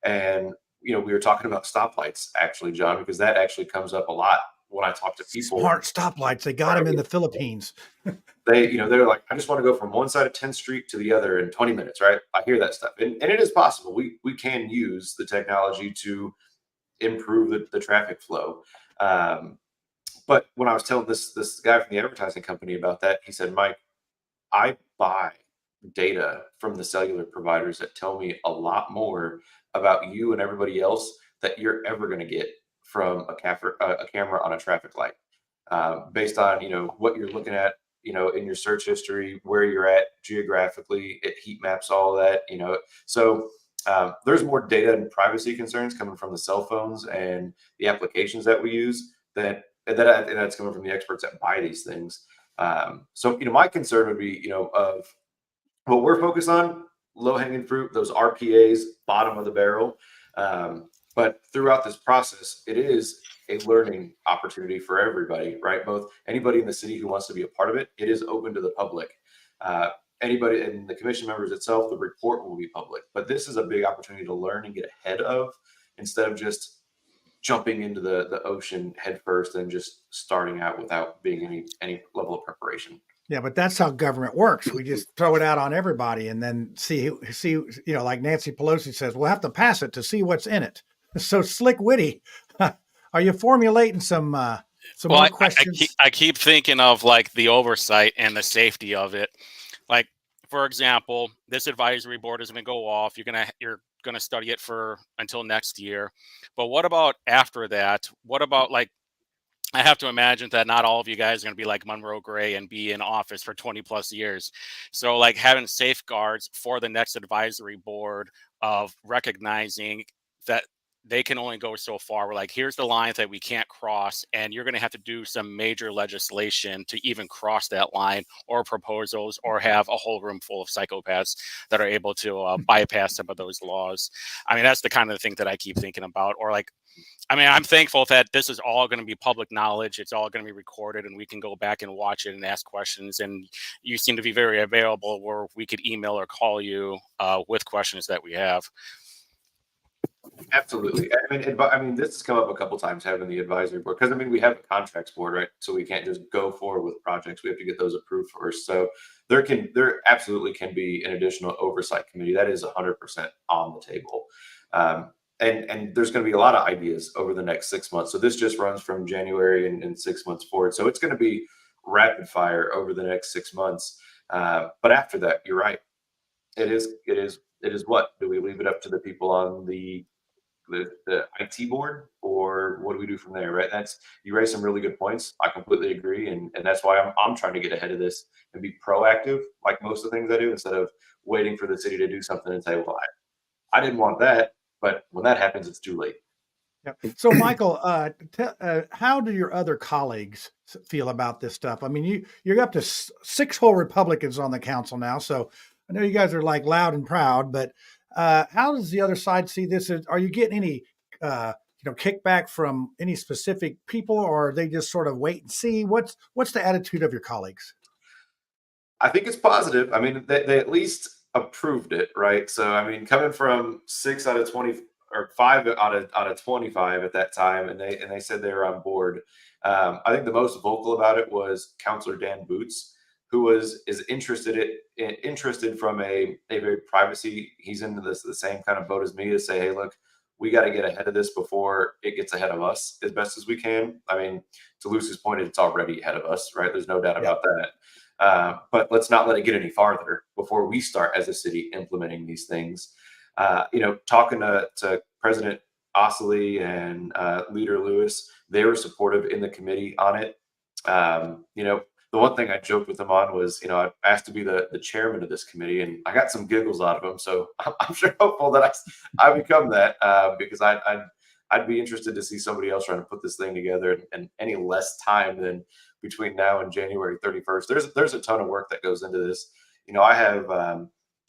Speaker 11: And, we were talking about stoplights actually, John, because that actually comes up a lot when I talk to people.
Speaker 10: Smart stoplights. They got them in the Philippines.
Speaker 11: They're like, I just want to go from one side of 10th Street to the other in 20 minutes, right? I hear that stuff. And it is possible. We can use the technology to improve the traffic flow. But when I was telling this guy from the advertising company about that, he said, Mike, I buy data from the cellular providers that tell me a lot more about you and everybody else that you're ever going to get from a camera on a traffic light, based on what you're looking at, in your search history, where you're at geographically. It heat maps all of that, so there's more data and privacy concerns coming from the cell phones and the applications that we use and that's coming from the experts that buy these things. So my concern would be of what we're focused on, low-hanging fruit, those RPAs, bottom of the barrel. But throughout this process, it is a learning opportunity for everybody, right? Both anybody in the city who wants to be a part of it, it is open to the public. Anybody and the commission members itself, the report will be public. But this is a big opportunity to learn and get ahead of, instead of just jumping into the ocean head first and just starting out without being any level of preparation.
Speaker 10: Yeah, but that's how government works. We just throw it out on everybody and then see, like Nancy Pelosi says, we'll have to pass it to see what's in it. So slick witty. Are you formulating some more questions?
Speaker 12: I keep thinking of like the oversight and the safety of it. Like, for example, this advisory board is going to go off. You're going to study it until next year. But what about after that? What about, like, I have to imagine that not all of you guys are going to be like Monroe Gray and be in office for 20 plus years. So like having safeguards for the next advisory board of recognizing that they can only go so far. We're like, here's the line that we can't cross, and you're going to have to do some major legislation to even cross that line, or proposals, or have a whole room full of psychopaths that are able to bypass some of those laws. I mean, that's the kind of thing that I keep thinking about. Or like, I mean, I'm thankful that this is all going to be public knowledge. It's all going to be recorded, and we can go back and watch it and ask questions. And you seem to be very available, where we could email or call you with questions that we have.
Speaker 11: Absolutely. I mean, this has come up a couple times, having the advisory board, because we have a contracts board, right? So we can't just go forward with projects. We have to get those approved first. So there absolutely can be an additional oversight committee. That is 100% on the table. And there's going to be a lot of ideas over the next 6 months. So this just runs from January and 6 months forward. So it's going to be rapid fire over the next 6 months. But after that, you're right. It is what? Do we leave it up to the people on the IT board, or what do we do from there, right? You raise some really good points. I completely agree. And that's why I'm trying to get ahead of this and be proactive, like most of the things I do, instead of waiting for the city to do something and say, well, I didn't want that. But when that happens, it's too late.
Speaker 10: Yep. So, Michael, how do your other colleagues feel about this stuff? I mean, you're up to 6 whole Republicans on the council now, so I know you guys are like loud and proud. But how does the other side see this? Are you getting any, kickback from any specific people, or are they just sort of wait and see? What's the attitude of your colleagues?
Speaker 11: I think it's positive. I mean, they at least approved it, right? So I mean, coming from 6 out of 20 or 5 out of 25 at that time, and they said they were on board. I think the most vocal about it was Councilor Dan Boots. who is interested from a very privacy. He's into the same kind of boat as me to say, hey, look, we got to get ahead of this before it gets ahead of us as best as we can. I mean, to Lucy's point, it's already ahead of us, right? There's no doubt about that. But let's not let it get any farther before we start as a city implementing these things. Talking to President Osley and Leader Lewis, they were supportive in the committee on it. The one thing I joked with them on was, I asked to be the chairman of this committee, and I got some giggles out of them. So I'm sure hopeful that I become that, because I'd be interested to see somebody else trying to put this thing together, and any less time than between now and January 31st. There's a ton of work that goes into this. I have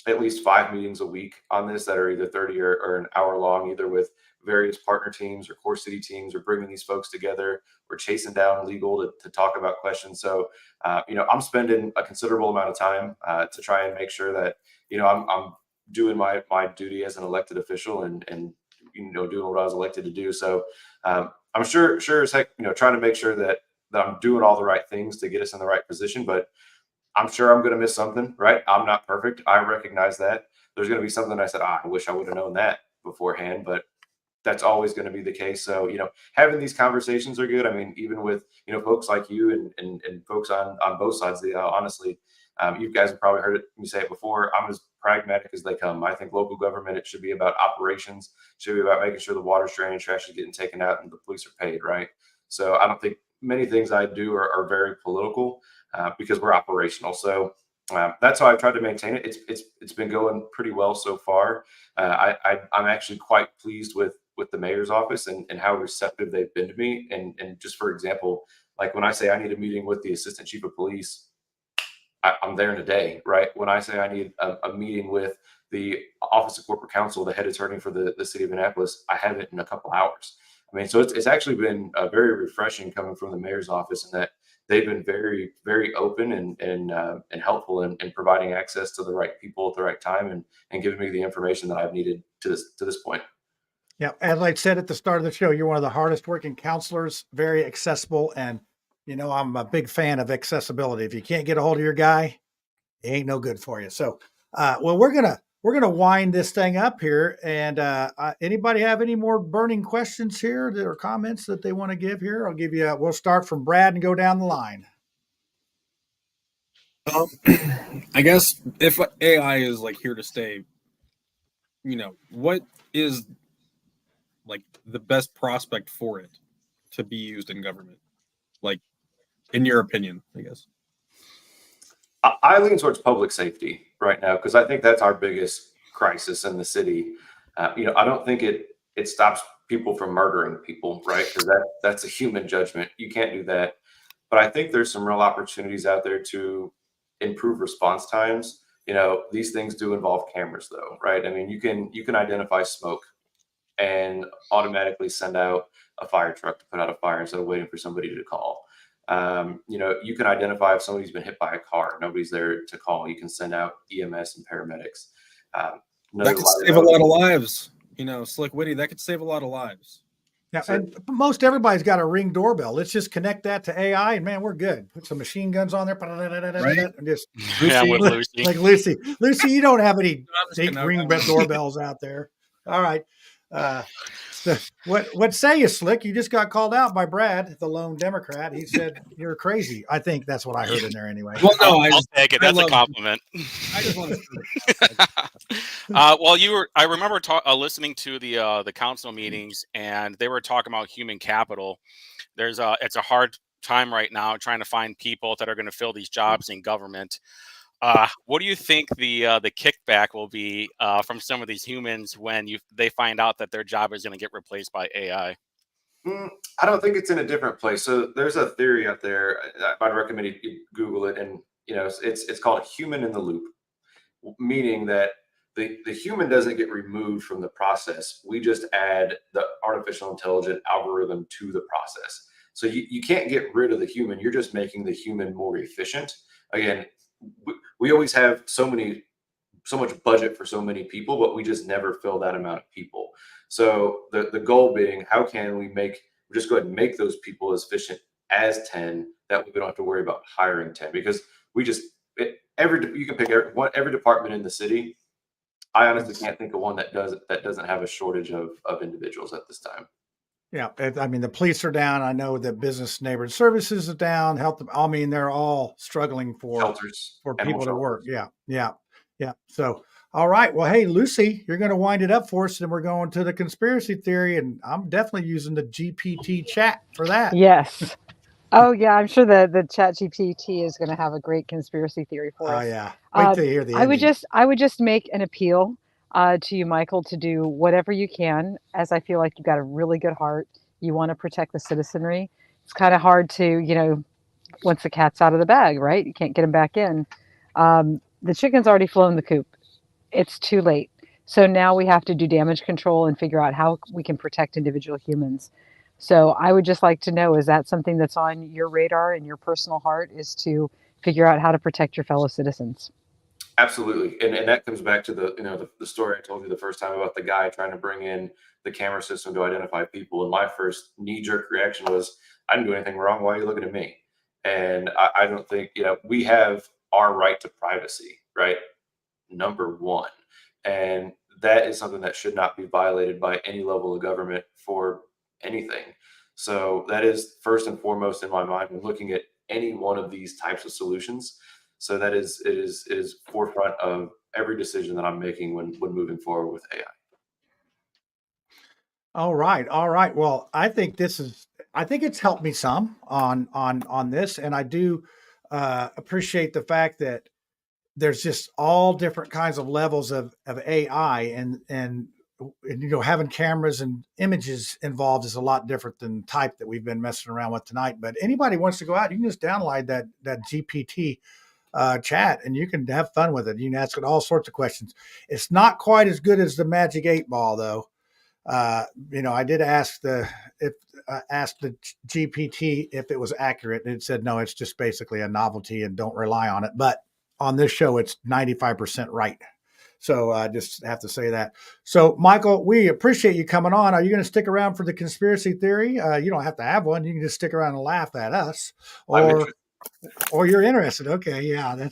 Speaker 11: at least 5 meetings a week on this that are either 30 or an hour long, either with various partner teams or core city teams, or bringing these folks together. We're chasing down legal to talk about questions. So, I'm spending a considerable amount of time to try and make sure that, I'm doing my duty as an elected official and doing what I was elected to do. So I'm sure as heck, trying to make sure that I'm doing all the right things to get us in the right position, but I'm sure I'm going to miss something, right? I'm not perfect. I recognize that. There's going to be something I said, I wish I would have known that beforehand, but that's always going to be the case. So, having these conversations are good. I mean, even with, folks like you and folks on both sides, honestly, you guys have probably heard me say it before. I'm as pragmatic as they come. I think local government, it should be about operations, should be about making sure the water's drained and trash is getting taken out and the police are paid, right? So I don't think many things I do are very political, because we're operational. So that's how I've tried to maintain it. It's been going pretty well so far. I'm actually quite pleased with the mayor's office and how receptive they've been to me. And just for example, like when I say I need a meeting with the assistant chief of police, I'm there in a day, right? When I say I need a meeting with the Office of Corporate Counsel, the head attorney for the city of Annapolis, I have it in a couple hours. I mean, so it's actually been very refreshing coming from the mayor's office, and that they've been very, very open and helpful in providing access to the right people at the right time and giving me the information that I've needed to this point.
Speaker 10: Yeah, as I said at the start of the show, you're one of the hardest working counselors, very accessible, and I'm a big fan of accessibility. If you can't get a hold of your guy, it ain't no good for you. So, well, we're gonna wind this thing up here. And anybody have any more burning questions here or comments that they want to give here? I'll give you. We'll start from Brad and go down the line.
Speaker 13: I guess if AI is like here to stay, what is like the best prospect for it to be used in government? Like, in your opinion, I guess.
Speaker 11: I lean towards public safety right now, because I think that's our biggest crisis in the city. I don't think it stops people from murdering people, right? Because that's a human judgment. You can't do that. But I think there's some real opportunities out there to improve response times. These things do involve cameras, though, right? I mean, you can identify smoke and automatically send out a fire truck to put out a fire instead of waiting for somebody to call. You can identify if somebody's been hit by a car, nobody's there to call. You can send out EMS and paramedics.
Speaker 13: That could save a lot of lives. Slick Witty, that could save a lot of lives.
Speaker 10: Yeah, and most everybody's got a Ring doorbell. Let's just connect that to AI, and man, we're good. Put some machine guns on there, right? And just
Speaker 12: with Lucy.
Speaker 10: Like Lucy. Lucy, you don't have any Ring doorbells out there. All right. So what say you, Slick? You just got called out by Brad, the lone Democrat. He said you're crazy. I think that's what I heard in there anyway.
Speaker 13: Well, no,
Speaker 12: I'll take it. That's a compliment.
Speaker 13: I just want
Speaker 12: to. I remember listening to the council meetings, and they were talking about human capital. It's a hard time right now trying to find people that are going to fill these jobs in government. What do you think the kickback will be from some of these humans when they find out that their job is going to get replaced by AI?
Speaker 11: I don't think it's in a different place. So there's a theory out there. I'd recommend you Google it, and it's called human in the loop, meaning that the human doesn't get removed from the process. We just add the artificial intelligence algorithm to the process. So you can't get rid of the human. You're just making the human more efficient. Again, we always have so much budget for so many people, but we just never fill that amount of people. So the goal being, how can we just go ahead and make those people as efficient as 10, that we don't have to worry about hiring 10, because you can pick every department in the city. I honestly can't think of one that doesn't have a shortage of individuals at this time.
Speaker 10: Yeah, I mean, the police are down. I know that business neighborhood services is down. Health, I mean, they're all struggling for
Speaker 11: Shelters,
Speaker 10: people to work. Yeah. So, all right. Well, hey, Lucy, you're going to wind it up for us, and we're going to the conspiracy theory, and I'm definitely using the GPT chat for that.
Speaker 14: Yes. Oh yeah, I'm sure the Chat GPT is going to have a great conspiracy theory for us.
Speaker 10: Oh yeah. Wait till you hear the
Speaker 14: I
Speaker 10: ending.
Speaker 14: would just make an appeal to you, Michael, to do whatever you can, as I feel like you've got a really good heart. You want to protect the citizenry. It's kind of hard to, once the cat's out of the bag, right? You can't get him back in. The chicken's already flown the coop. It's too late. So now we have to do damage control and figure out how we can protect individual humans. So I would just like to know, is that something that's on your radar and your personal heart, is to figure out how to protect your fellow citizens?
Speaker 11: Absolutely. And that comes back to the story I told you the first time about the guy trying to bring in the camera system to identify people. And my first knee-jerk reaction was, I didn't do anything wrong. Why are you looking at me? And I don't think, we have our right to privacy, right? Number one. And that is something that should not be violated by any level of government for anything. So that is first and foremost in my mind when looking at any one of these types of solutions. So it is forefront of every decision that I'm making when moving forward with AI.
Speaker 10: All right. Well, I think it's helped me some on this, and I do appreciate the fact that there's just all different kinds of levels of AI, and having cameras and images involved is a lot different than type that we've been messing around with tonight. But anybody wants to go out, you can just download that GPT chat, and you can have fun with it. You can ask it all sorts of questions. It's not quite as good as the Magic 8-Ball, though. I did ask the GPT if it was accurate, and it said no, it's just basically a novelty and don't rely on it. But on this show, it's 95% right. So I just have to say that. So, Michael, we appreciate you coming on. Are you going to stick around for the conspiracy theory? You don't have to have one. You can just stick around and laugh at us, or you're interested. Okay, yeah,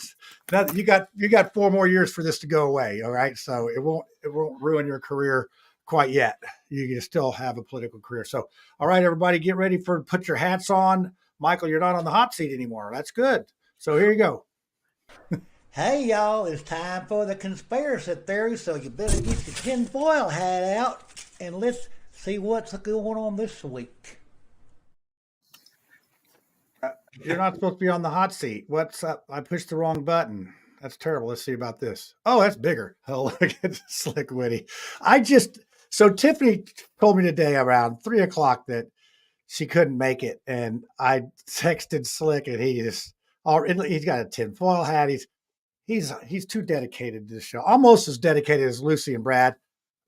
Speaker 10: that you got 4 more years for this to go away. All right, so it won't ruin your career quite yet. You can still have a political career. So, all right, everybody, get ready put your hats on. Michael, you're not on the hot seat anymore. That's good. So here you go.
Speaker 15: Hey, y'all, it's time for the conspiracy theory, so you better get your tinfoil hat out, and let's see what's going on this week.
Speaker 10: You're not supposed to be on the hot seat. What's up? I pushed the wrong button. That's terrible. Let's see about this. Oh, that's bigger. Oh, look at Slick Witty. So Tiffany told me today around 3:00 that she couldn't make it, and I texted Slick, and he's got a tinfoil hat. He's too dedicated to the show, almost as dedicated as Lucy and Brad.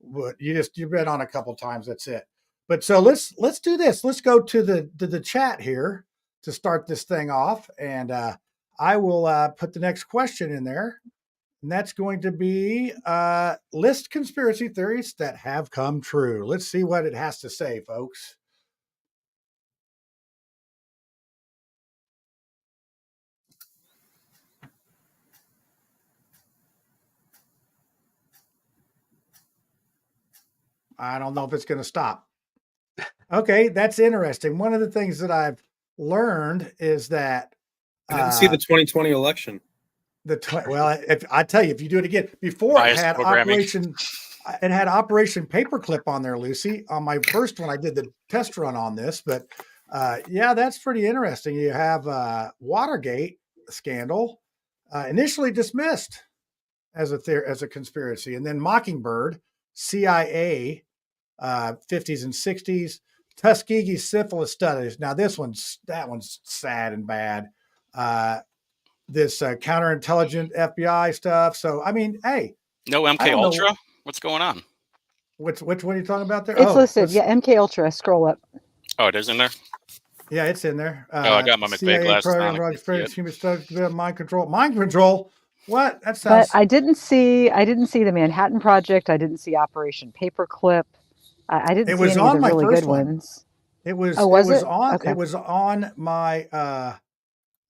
Speaker 10: But you've been on a couple times. That's it. But so let's do this. Let's go to the chat here to start this thing off, and I will put the next question in there, and that's going to be list conspiracy theories that have come true. Let's see what it has to say, folks. I don't know if it's going to stop. Okay, that's interesting. One of the things that I've learned is that
Speaker 13: I didn't see the 2020 election.
Speaker 10: If I tell you, if you do it again, before it had Operation Paperclip on there, Lucy. On my first one, I did the test run on this, but yeah, that's pretty interesting. You have Watergate scandal initially dismissed as a conspiracy, and then Mockingbird, CIA, 50s and 60s, Tuskegee syphilis studies. Now that one's sad and bad. This counterintelligence FBI stuff. So I mean, hey,
Speaker 12: no MK Ultra. What's going on?
Speaker 10: Which one are you talking about there?
Speaker 14: It's listed. Yeah, MK Ultra. Scroll up.
Speaker 12: Oh, it is in there.
Speaker 10: Yeah, it's in there.
Speaker 12: I got my McVeigh glasses on.
Speaker 10: Mind control. Mind control. What? That sounds.
Speaker 14: But I didn't see the Manhattan Project. I didn't see Operation Paperclip. I didn't see any of the really good ones.
Speaker 10: It was.
Speaker 14: Oh, was it?
Speaker 10: On.
Speaker 14: Okay.
Speaker 10: It was on my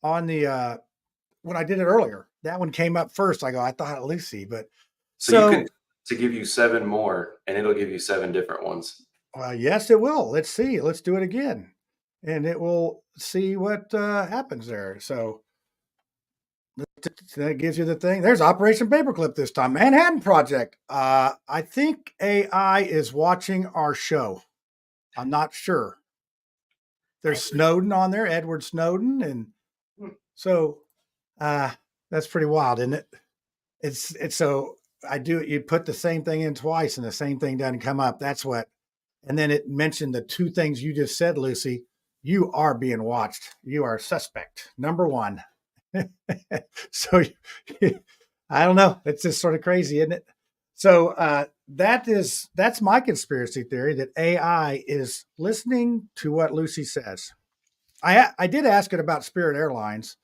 Speaker 10: on the when I did it earlier. That one came up first. I go, I thought Lucy, but
Speaker 11: So you can to give you 7 more, and it'll give you 7 different ones.
Speaker 10: Well, yes, it will. Let's see. Let's do it again, and it will see what happens there. So that gives you the thing. There's Operation Paperclip this time. Manhattan Project. I think AI is watching our show. I'm not sure. There's Snowden on there, Edward Snowden, and so that's pretty wild, isn't it? It's so you put the same thing in twice and the same thing doesn't come up. That's what. And then it mentioned the 2 things you just said, Lucy. You are being watched. You are suspect number 1. So I don't know. It's just sort of crazy, isn't it? So that's my conspiracy theory, that AI is listening to what Lucy says. I did ask it about Spirit Airlines,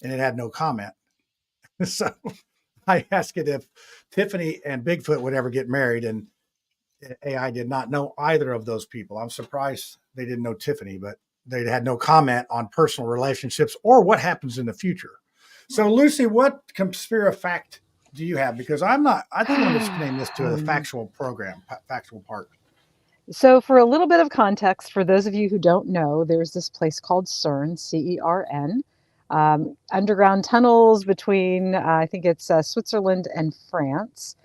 Speaker 10: and it had no comment. So I asked it if Tiffany and Bigfoot would ever get married, and AI did not know either of those people. I'm surprised they didn't know Tiffany, but they had no comment on personal relationships or what happens in the future. So, Lucy, what conspiracy fact do you have? Because I think I'm just name this to the factual part.
Speaker 14: So, for a little bit of context, for those of you who don't know, there's this place called CERN, CERN, underground tunnels between, I think it's Switzerland and France.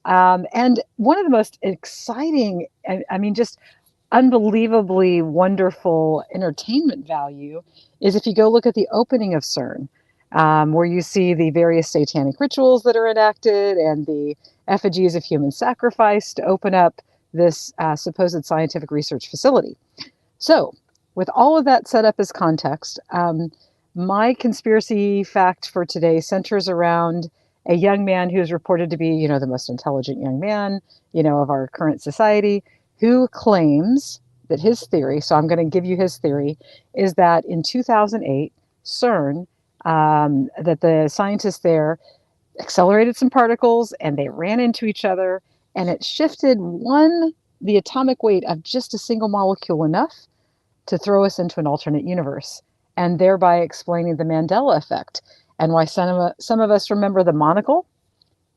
Speaker 14: And one of the most exciting, I mean, just unbelievably wonderful entertainment value is if you go look at the opening of CERN, where you see the various satanic rituals that are enacted and the effigies of human sacrifice to open up this supposed scientific research facility. So, with all of that set up as context, my conspiracy fact for today centers around a young man who is reported to be, the most intelligent young man, of our current society, who claims that his theory, so I'm going to give you his theory, is that in 2008, CERN, that the scientists there accelerated some particles and they ran into each other, and it shifted the atomic weight of just a single molecule enough to throw us into an alternate universe, and thereby explaining the Mandela effect and why some of us remember the monocle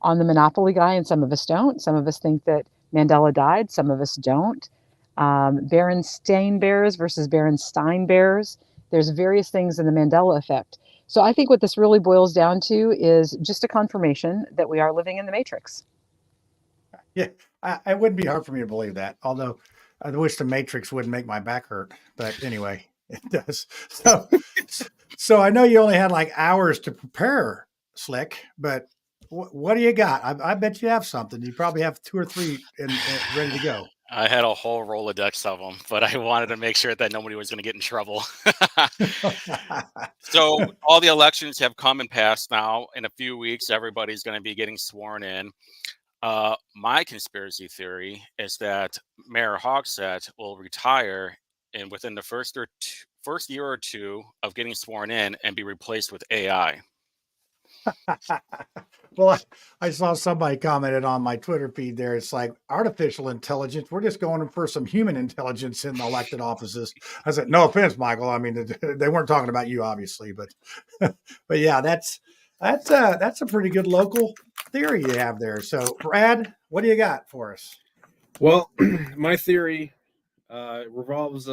Speaker 14: on the Monopoly guy and some of us don't. Some of us think that Mandela died, some of us don't. Berenstain Bears versus Berenstain Bears. There's various things in the Mandela effect. So I think what this really boils down to is just a confirmation that we are living in the Matrix.
Speaker 10: Yeah, it wouldn't be hard for me to believe that, although I wish the Matrix wouldn't make my back hurt. But anyway, it does. So I know you only had like hours to prepare, Slick, but what do you got? I bet you have something. You probably have 2 or 3 ready to go.
Speaker 12: I had a whole Rolodex of them, but I wanted to make sure that nobody was going to get in trouble. So all the elections have come and passed now. In a few weeks, everybody's going to be getting sworn in. My conspiracy theory is that Mayor Hogsett will retire within the first year or 2 of getting sworn in and be replaced with AI.
Speaker 10: Well, I saw somebody commented on my Twitter feed there. It's like artificial intelligence. We're just going for some human intelligence in the elected offices. I said, no offense, Michael. I mean, they weren't talking about you, obviously, but yeah, that's a pretty good local theory you have there. So, Brad, what do you got for us?
Speaker 13: Well, my theory revolves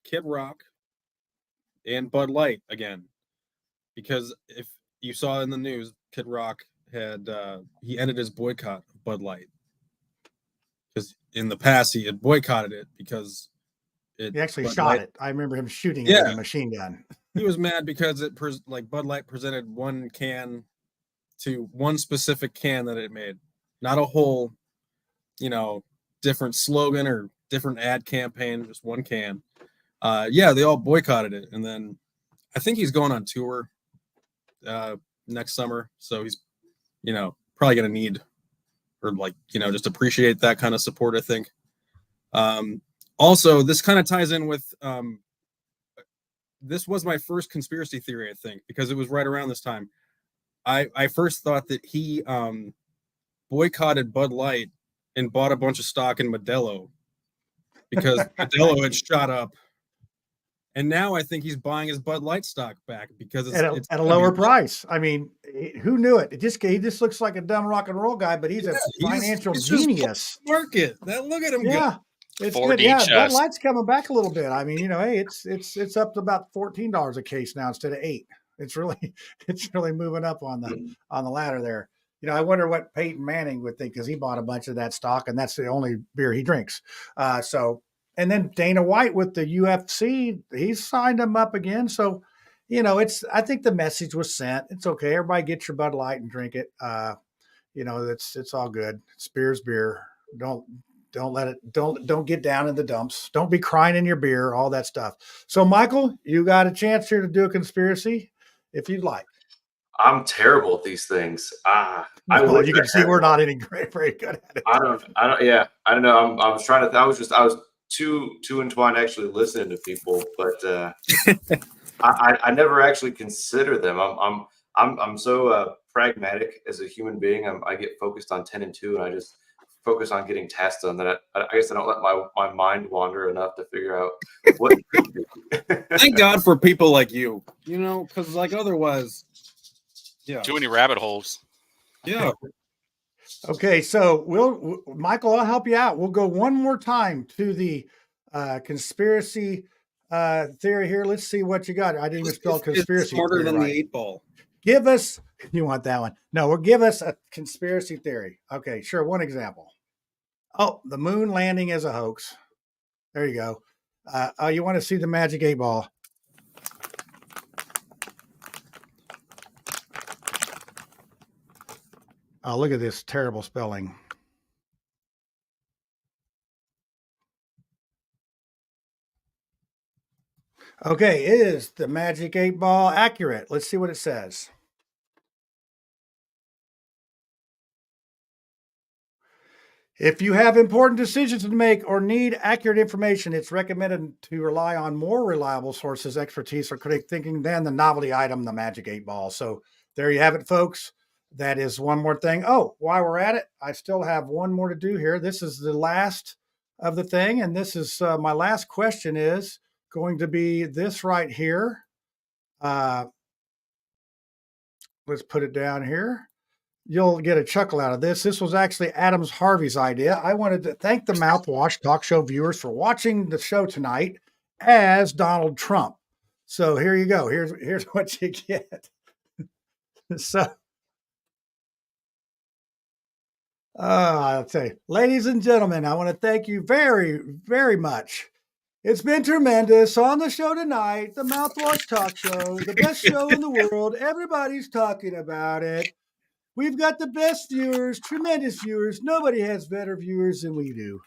Speaker 13: Kid Rock and Bud Light again, because if you saw in the news, Kid Rock had he ended his boycott of Bud Light, because in the past he had boycotted it because
Speaker 10: he actually shot it. I remember him shooting it with a machine gun.
Speaker 13: He was mad because Bud Light presented one can to one specific can that it made, not a whole, different slogan or different ad campaign, just one can. They all boycotted it, and then I think he's going on tour next summer, so he's probably gonna need just appreciate that kind of support, I think. Also, this kind of ties in with this was my first conspiracy theory, I think, because it was right around this time. I first thought that he boycotted Bud Light and bought a bunch of stock in Modelo because Modelo had shot up, And now I think he's buying his Bud Light stock back because it's
Speaker 10: at a lower price. I mean, who knew it? He just looks like a dumb rock and roll guy, but he's a financial genius.
Speaker 13: Market. Look at him go.
Speaker 10: Yeah, it's
Speaker 12: 4D
Speaker 10: good. Yeah,
Speaker 12: chest.
Speaker 10: Bud Light's coming back a little bit. I mean, hey, it's up to about $14 a case now instead of $8. It's really moving up on the ladder there. I wonder what Peyton Manning would think, because he bought a bunch of that stock, and that's the only beer he drinks. And then Dana White with the UFC, he's signed him up again. So, I think the message was sent. It's okay. Everybody get your Bud Light and drink it. It's all good. It's beer's beer. Don't get down in the dumps. Don't be crying in your beer, all that stuff. So, Michael, you got a chance here to do a conspiracy if you'd like.
Speaker 11: I'm terrible at these things.
Speaker 10: You can see we're not any very good at it.
Speaker 11: I don't know. I was trying to. I was too entwined actually listening to people, but I never actually consider them. I'm so pragmatic as a human being. I get focused on 10 and 2, and I just focus on getting tasks done. That I guess I don't let my mind wander enough to figure out what it could be.
Speaker 13: Thank God for people like you, because otherwise, yeah,
Speaker 12: too many rabbit holes.
Speaker 13: Yeah.
Speaker 10: Okay, so Michael, I'll help you out. We'll go one more time to the conspiracy theory here. Let's see what you got. I didn't even spell conspiracy.
Speaker 13: It's smarter than the 8 ball.
Speaker 10: Give us. You want that one? No, give us a conspiracy theory. Okay, sure. One example. Oh, the moon landing is a hoax. There you go. You want to see the magic 8 ball? Oh, look at this terrible spelling. Okay, is the magic 8 ball accurate? Let's see what it says. If you have important decisions to make or need accurate information, it's recommended to rely on more reliable sources, expertise, or critical thinking than the novelty item, the magic 8 ball. So there you have it, folks. That is one more thing. Oh, while we're at it, I still have one more to do here. This is the last of the thing. And this is my last question is going to be this right here. Let's put it down here. You'll get a chuckle out of this. This was actually Adams Harvey's idea. I wanted to thank the Mouthwash talk show viewers for watching the show tonight as Donald Trump. So here you go. Here's what you get. So, I'll tell you, ladies and gentlemen, I want to thank you very, very much. It's been tremendous on the show tonight, the Mouthwash Talk Show, the best show in the world. Everybody's talking about it. We've got the best viewers, tremendous viewers. Nobody has better viewers than we do.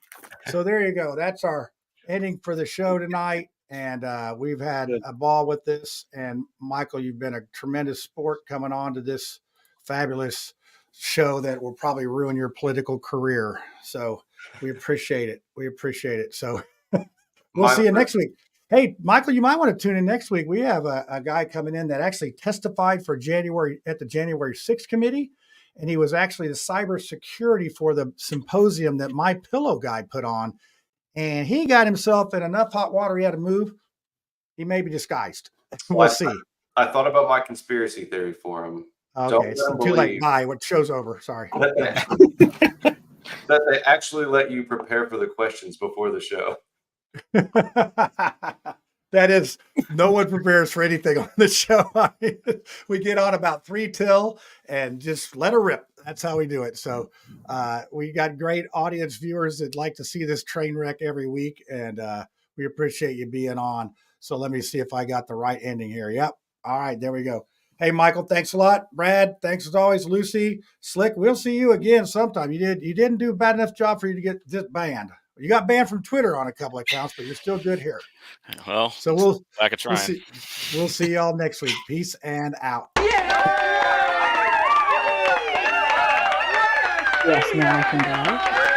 Speaker 10: So there you go. That's our ending for the show tonight. And we've had a ball with this. And Michael, you've been a tremendous sport coming on to this fabulous show that will probably ruin your political career. So we appreciate it. We appreciate it. So we'll see you next week. Hey, Michael, you might want to tune in next week. We have a guy coming in that actually testified for January 6th committee. And he was actually the cybersecurity for the symposium that My Pillow guy put on. And he got himself in enough hot water he had to move. He may be disguised. We'll see.
Speaker 11: I thought about my conspiracy theory for him.
Speaker 10: Okay, it's too late. Bye. What show's over? Sorry.
Speaker 11: That they actually let you prepare for the questions before the show.
Speaker 10: That is, no one prepares for anything on the show. I mean, we get on about 3 till and just let her rip. That's how we do it. So we got great audience viewers that like to see this train wreck every week, and we appreciate you being on. So let me see if I got the right ending here. Yep. All right, there we go. Hey, Michael, thanks a lot. Brad, thanks as always. Lucy, Slick, we'll see you again sometime. You didn't do a bad enough job for you to get this banned. You got banned from Twitter on a couple of accounts, but you're still good here.
Speaker 12: Well,
Speaker 10: so we'll
Speaker 12: back at trying.
Speaker 10: We'll see y'all next week. Peace and out.
Speaker 14: Yes, now I can go.